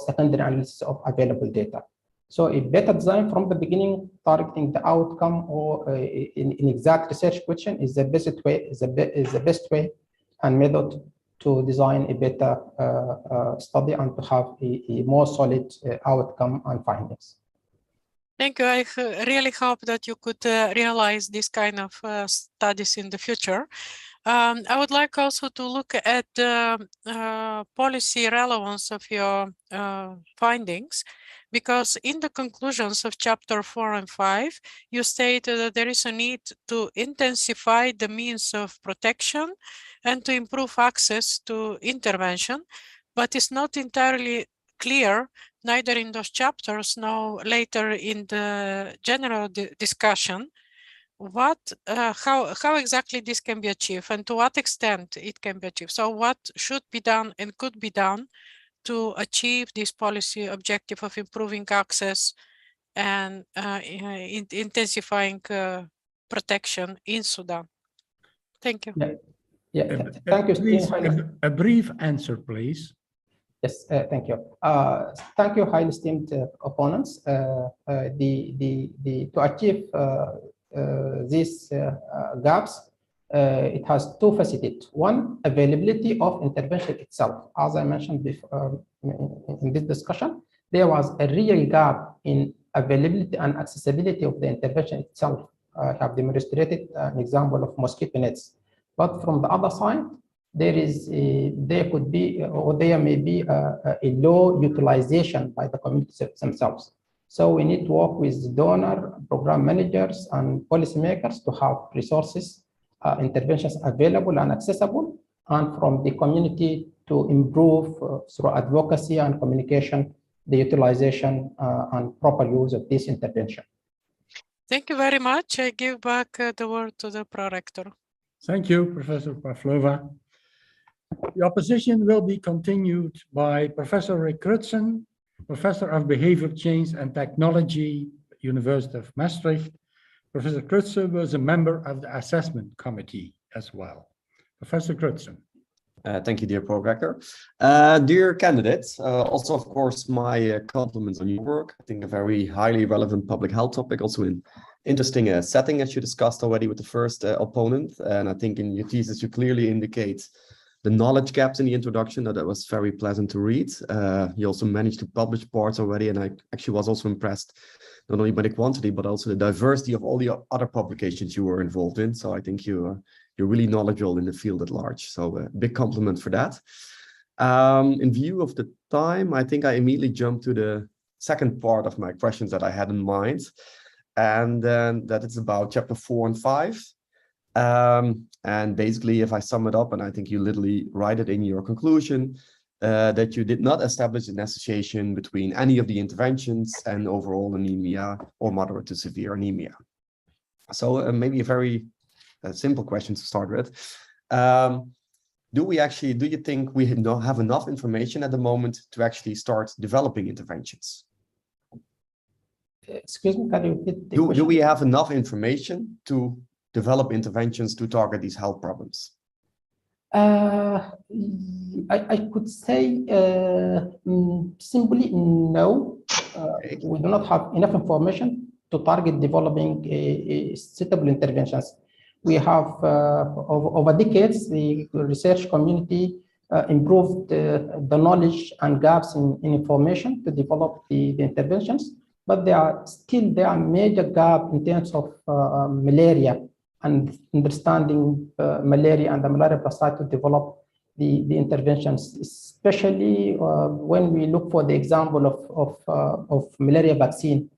secondary analysis of available data. So a better design from the beginning, targeting the outcome or in exact research question is the best way and method to design a better study and to have a more solid outcome and findings. Thank you. I really hope that you could realize this kind of studies in the future. I would like also to look at the policy relevance of your findings, because in the conclusions of chapter 4 and 5, you stated that there is a need to intensify the means of protection and to improve access to intervention, but it's not entirely clear, neither in those chapters nor later in the general discussion, how exactly this can be achieved and to what extent it can be achieved. So what should be done and could be done to achieve this policy objective of improving access and intensifying protection in Sudan? Thank you. Thank you. Please, a brief answer, please. Yes, thank you. Thank you, highly esteemed opponents. To achieve these gaps, it has two facets. One, availability of intervention itself. As I mentioned before in this discussion, there was a real gap in availability and accessibility of the intervention itself. I have demonstrated an example of mosquito nets. But from the other side, there could be, or there may be a low utilization by the communities themselves. So we need to work with donor, program managers, and policymakers to have resources, interventions available and accessible, and from the community to improve through advocacy and communication, the utilization and proper use of this intervention. Thank you very much. I give back the word to the prorector. Thank you, Professor Pavlova. The opposition will be continued by Professor Rick Crutzen, Professor of Behavior Change and Technology, University of Maastricht. Professor Crutzen was a member of the assessment committee as well. Professor Crutzen. Thank you, dear prorector. Dear candidates, also, of course, my compliments on your work. I think a very highly relevant public health topic, also in interesting setting, as you discussed already with the first opponent. And I think in your thesis, you clearly indicate the knowledge gaps in the introduction. That was very pleasant to read. You also managed to publish parts already, and I actually was also impressed not only by the quantity, but also the diversity of all the other publications you were involved in. So I think you're really knowledgeable in the field at large. So a big compliment for that. In view of the time, I think I immediately jumped to the second part of my questions that I had in mind. And then that is about chapter 4 and 5. And basically, if I sum it up, and I think you literally write it in your conclusion, that you did not establish an association between any of the interventions and overall anemia or moderate to severe anemia. So maybe a very simple question to start with. Do you think we have enough information at the moment to actually start developing interventions? Excuse me, can you repeat the question? Do we have enough information to develop interventions to target these health problems? I could say simply no. We do not have enough information to target developing suitable interventions. We have, over decades, the research community improved the knowledge and gaps in information to develop the interventions, but there are major gaps in terms of malaria and understanding malaria and the malaria parasite to develop the interventions, especially when we look for the example of malaria vaccine.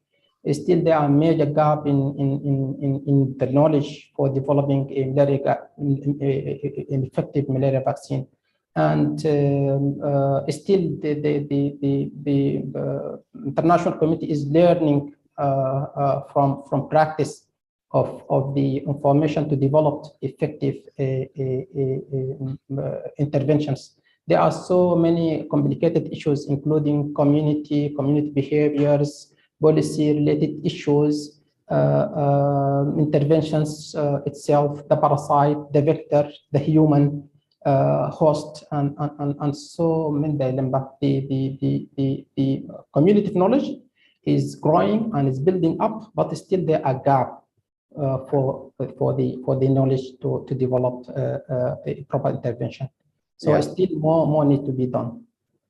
Still, there are major gap in the knowledge for developing an effective malaria vaccine, and still the international community is learning from practice of the information to develop effective interventions. There are so many complicated issues, including community behaviors, policy-related issues, interventions itself, the parasite, the vector, the human host, and so many dilemma. The community of knowledge is growing and is building up, but still there are gap for the knowledge to develop a proper intervention. So Yeah. still more need to be done.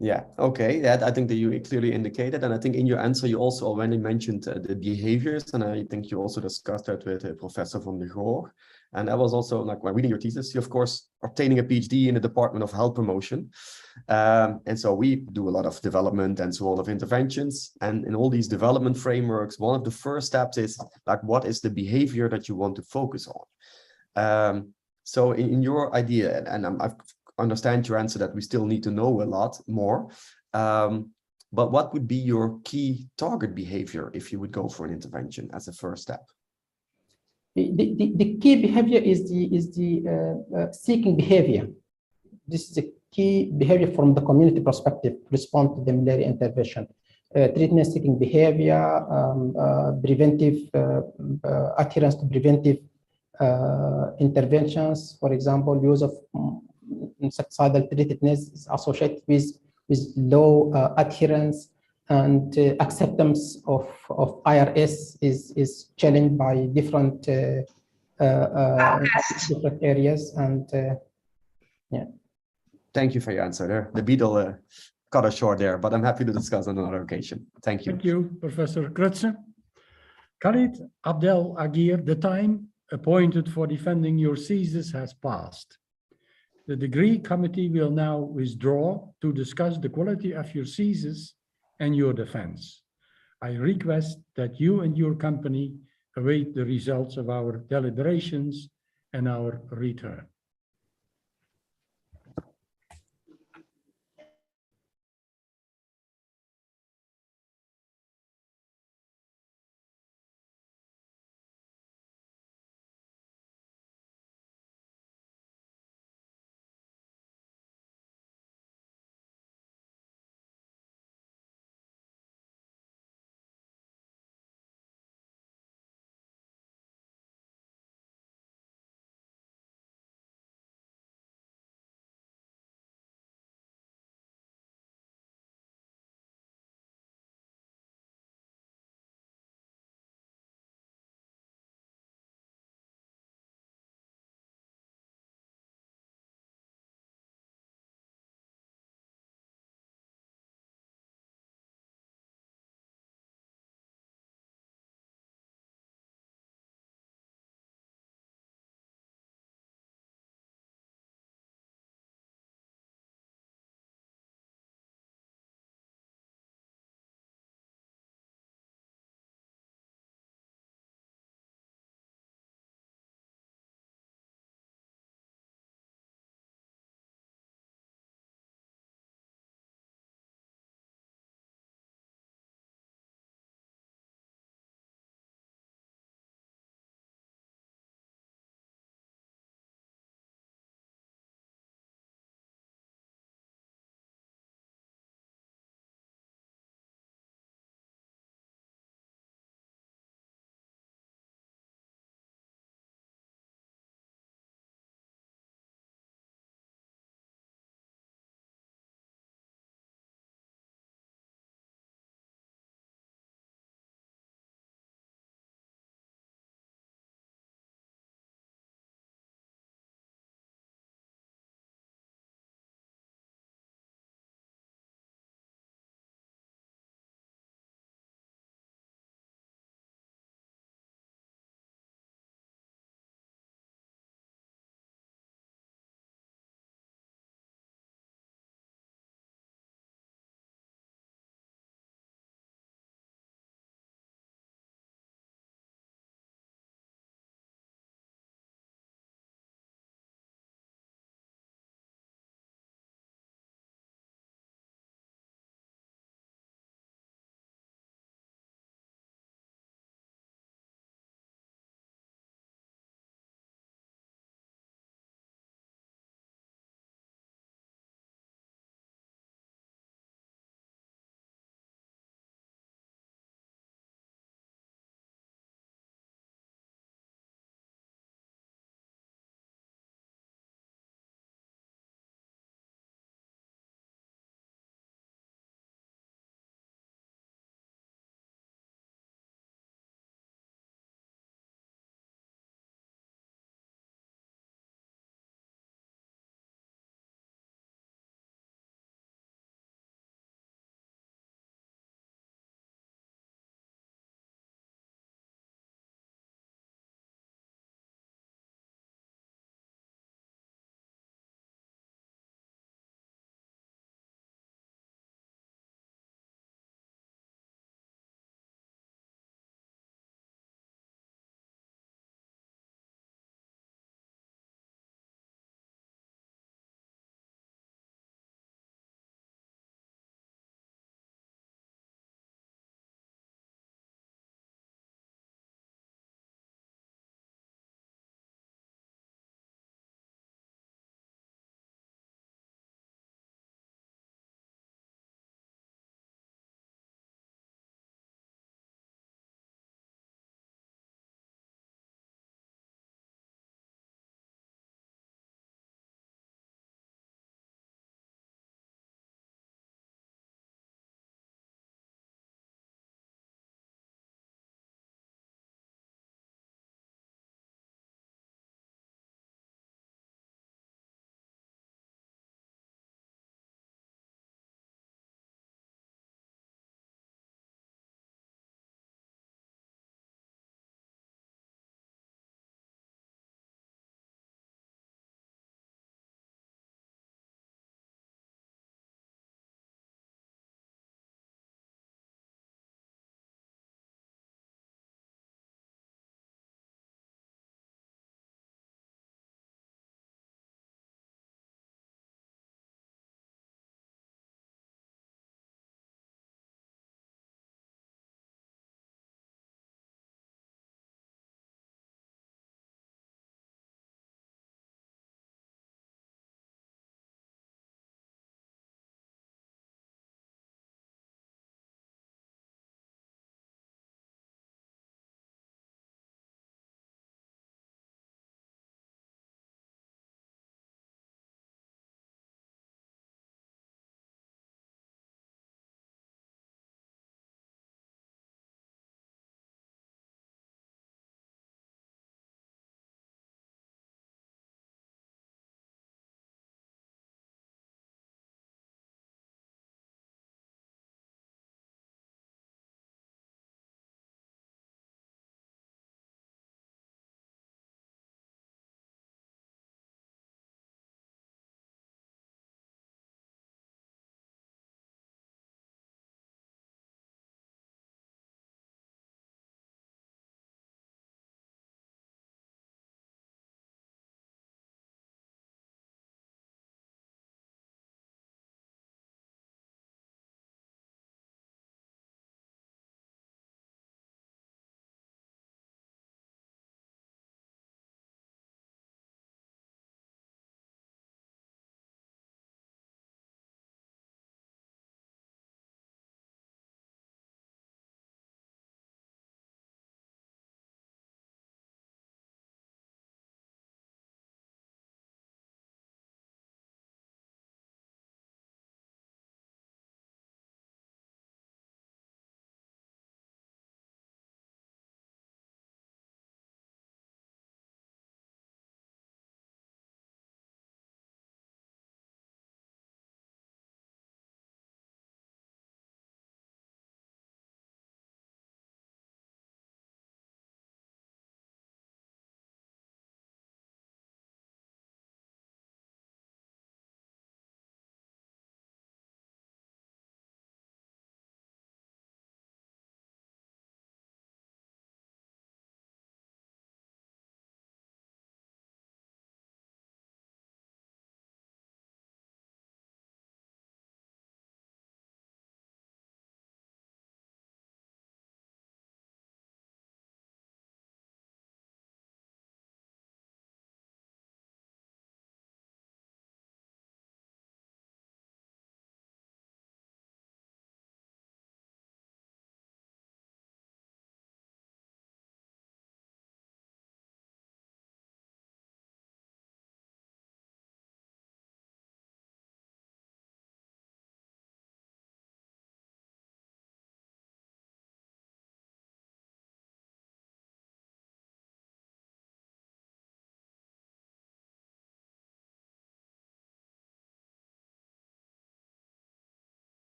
Yeah, okay. That I think that you clearly indicated. And I think in your answer, you also already mentioned the behaviors. And I think you also discussed that with Professor van der Goor. And I was also, like, when reading your thesis, you, of course, obtaining a PhD in the Department of Health Promotion. And so we do a lot of development and so on of interventions. And in all these development frameworks, one of the first steps is, like, what is the behavior that you want to focus on? So in your idea, and I've understand your answer that we still need to know a lot more. But what would be your key target behavior if you would go for an intervention as a first step? The key behavior is the seeking behavior. This is a key behavior from the community perspective to respond to the malaria intervention. Treatment seeking behavior, preventive adherence to preventive interventions, for example, use of insecticidal treatedness is associated with low adherence, and acceptance of IRS is challenged by different different areas, and yeah. Thank you for your answer there. The beetle cut us short there, but I'm happy to discuss on another occasion. Thank you. Thank you, Professor Krutse. Khalid Abdelgadir, the time appointed for defending your thesis has passed. The degree committee will now withdraw to discuss the quality of your thesis and your defense. I request that you and your company await the results of our deliberations and our return.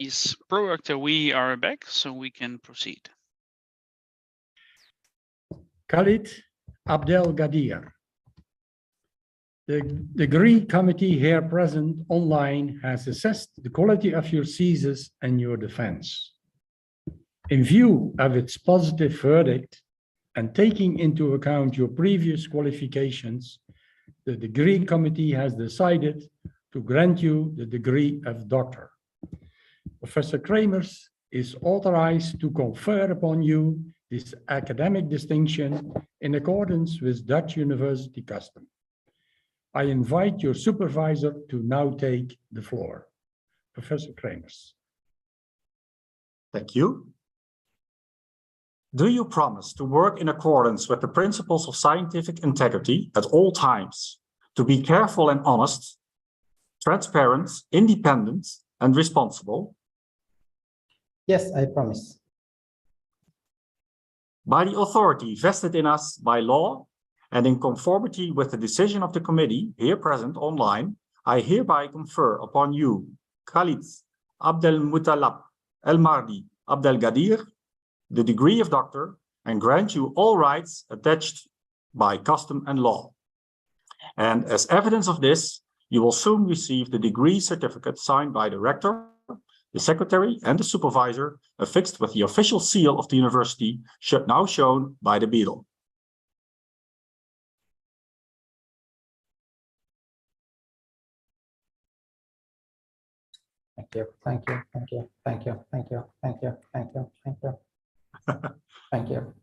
Yes, Pro-Rector, we are back, so we can proceed. Khalid Abdelgadir. The degree committee here present online has assessed the quality of your thesis and your defense. In view of its positive verdict and taking into account your previous qualifications, the degree committee has decided to grant you the degree of doctor. Professor Kremers is authorized to confer upon you this academic distinction in accordance with Dutch university custom. I invite your supervisor to now take the floor. Professor Kremers. Thank you. Do you promise to work in accordance with the principles of scientific integrity at all times, to be careful and honest, transparent, independent, and responsible? Yes, I promise. By the authority vested in us by law and in conformity with the decision of the committee here present online, I hereby confer upon you, Khalid Abdelmutalab Elmardi Abdelgadir, the degree of doctor, and grant you all rights attached by custom and law. And as evidence of this, you will soon receive the degree certificate signed by the rector, the secretary, and the supervisor, affixed with the official seal of the university, now shown by the beadle. Thank you, thank you, thank you, thank you, thank you, thank you, thank you, thank you. Thank you.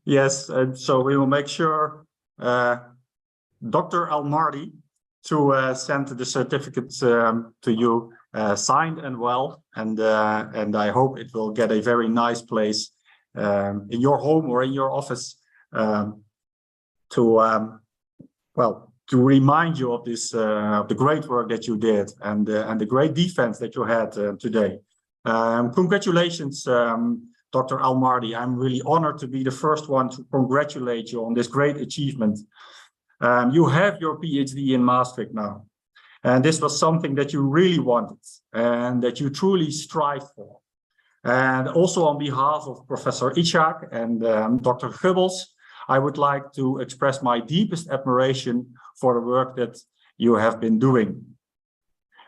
Yes, and so we will make sure Dr. Elmardi to send the certificate to you, signed and well, and I hope it will get a very nice place in your home or in your office to remind you of this the great work that you did and the great defense that you had today. Congratulations, Dr. Elmardi. I'm really honored to be the first one to congratulate you on this great achievement. You have your PhD in Maastricht now, and this was something that you really wanted and that you truly strived for. And also on behalf of Professor Ishak and Dr. Gubbels, I would like to express my deepest admiration for the work that you have been doing.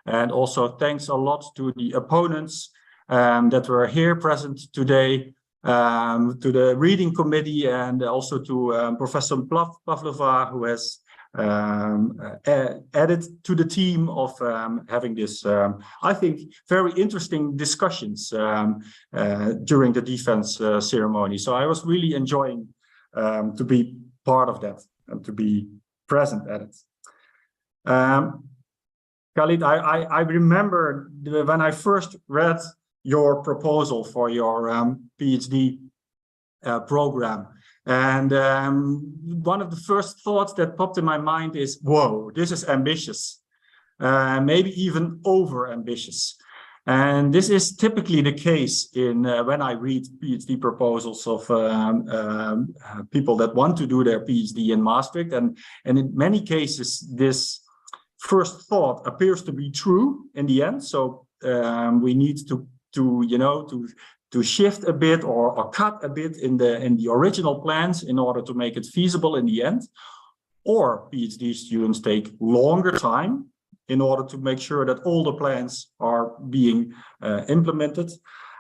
And also thanks a lot to the opponents that were here present today, to the reading committee, and also to Professor Pavlova, who has added to the team of having this, I think, very interesting discussions during the defense ceremony. So I was really enjoying to be part of that and to be present at it. Khalid, I remember when I first read your proposal for your PhD program. And one of the first thoughts that popped in my mind is, whoa, this is ambitious, maybe even over ambitious. And this is typically the case in when I read PhD proposals of people that want to do their PhD in Maastricht. And in many cases, this first thought appears to be true in the end. So we need to shift a bit or cut a bit in the original plans in order to make it feasible in the end. Or PhD students take longer time in order to make sure that all the plans are being implemented.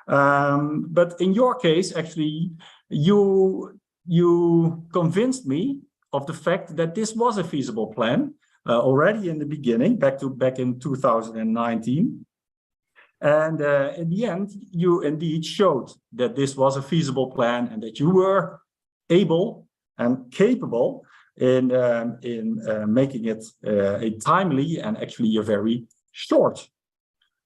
But in your case, actually, you convinced me of the fact that this was a feasible plan already in the beginning, back in 2019. And in the end, you indeed showed that this was a feasible plan and that you were able and capable in making it a timely and actually a very short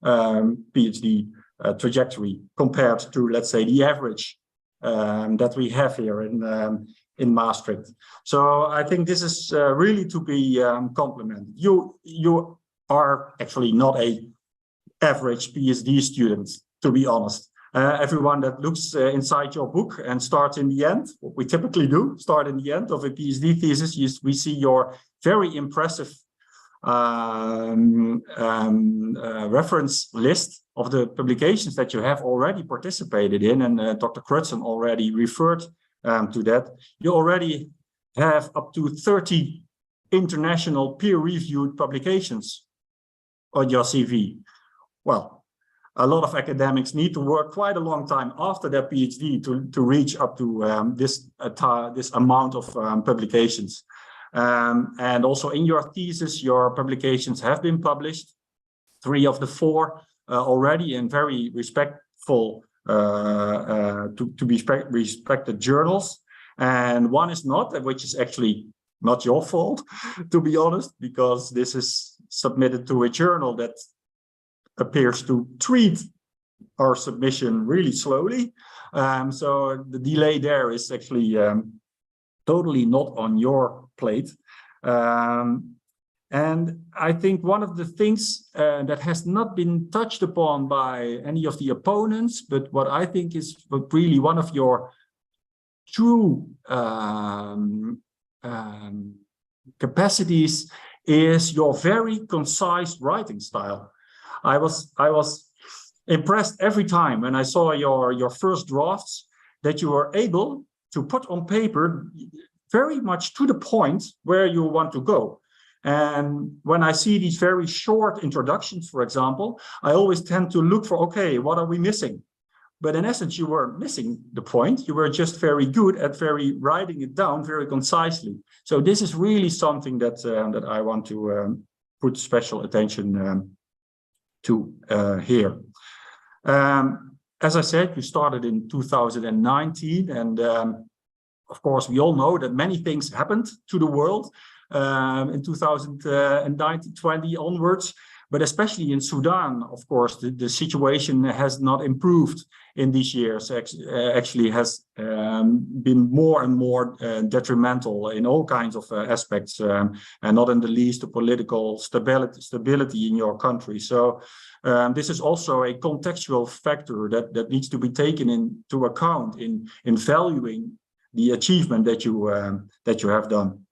PhD trajectory compared to, let's say, the average that we have here in Maastricht. So I think this is really to be complimented. You are actually not a average PhD student, to be honest. Everyone that looks inside your book and starts in the end, what we typically do, start in the end of a PhD thesis, we see your very impressive reference list of the publications that you have already participated in, and Dr. Crutzen already referred to that, you already have up to 30 international peer-reviewed publications on your CV. Well, a lot of academics need to work quite a long time after their PhD to reach up to this amount of publications. And also in your thesis, your publications have been published, 3 of the 4 already in very respectful, respected journals. And 1 is not, which is actually not your fault, to be honest, because this is submitted to a journal that appears to treat our submission really slowly. So the delay there is actually totally not on your plate. And I think one of the things that has not been touched upon by any of the opponents, but what I think is really one of your true capacities is your very concise writing style. I was impressed every time when I saw your first drafts that you were able to put on paper very much to the point where you want to go. And when I see these very short introductions, for example, I always tend to look for, okay, what are we missing? But in essence, you were missing the point. You were just very good at writing it down very concisely. So this is really something that that I want to put special attention to here. As I said, you started in 2019, and of course, we all know that many things happened to the world in 2020 onwards. But especially in Sudan, of course, the situation has not improved in these years. Actually has been more and more detrimental in all kinds of aspects, and not in the least the political stability in your country. So this is also a contextual factor that needs to be taken into account in valuing the achievement that you have done.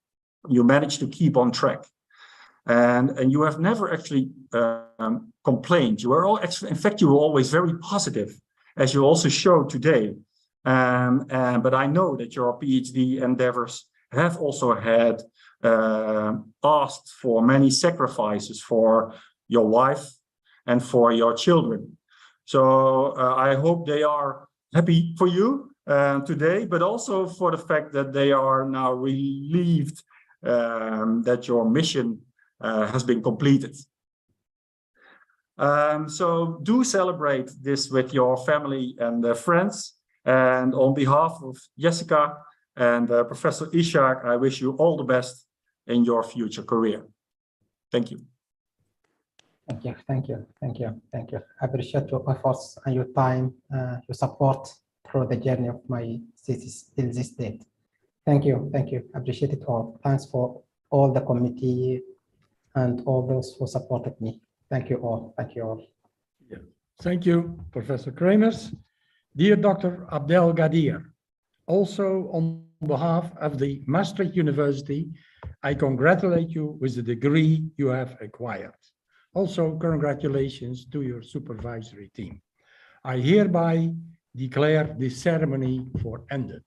You managed to keep on track. And you have never actually complained. You were all actually, in fact, you were always very positive, as you also showed today. But I know that your PhD endeavors have also had asked for many sacrifices for your wife and for your children. So I hope they are happy for you today, but also for the fact that they are now relieved that your mission has been completed. So do celebrate this with your family and friends. And on behalf of Jessica and Professor Ishak, I wish you all the best in your future career. Thank you. Thank you, thank you, thank you, thank you. I appreciate your efforts and your time, your support through the journey of my thesis till this date. Thank you, thank you. I appreciate it all. Thanks for all the committee and all those who supported me. Thank you all. Thank you all. Yeah. Thank you, Professor Kremers. Dear Dr. Abdelgadir, also on behalf of the Maastricht University, I congratulate you with the degree you have acquired. Also, congratulations to your supervisory team. I hereby declare this ceremony for ended.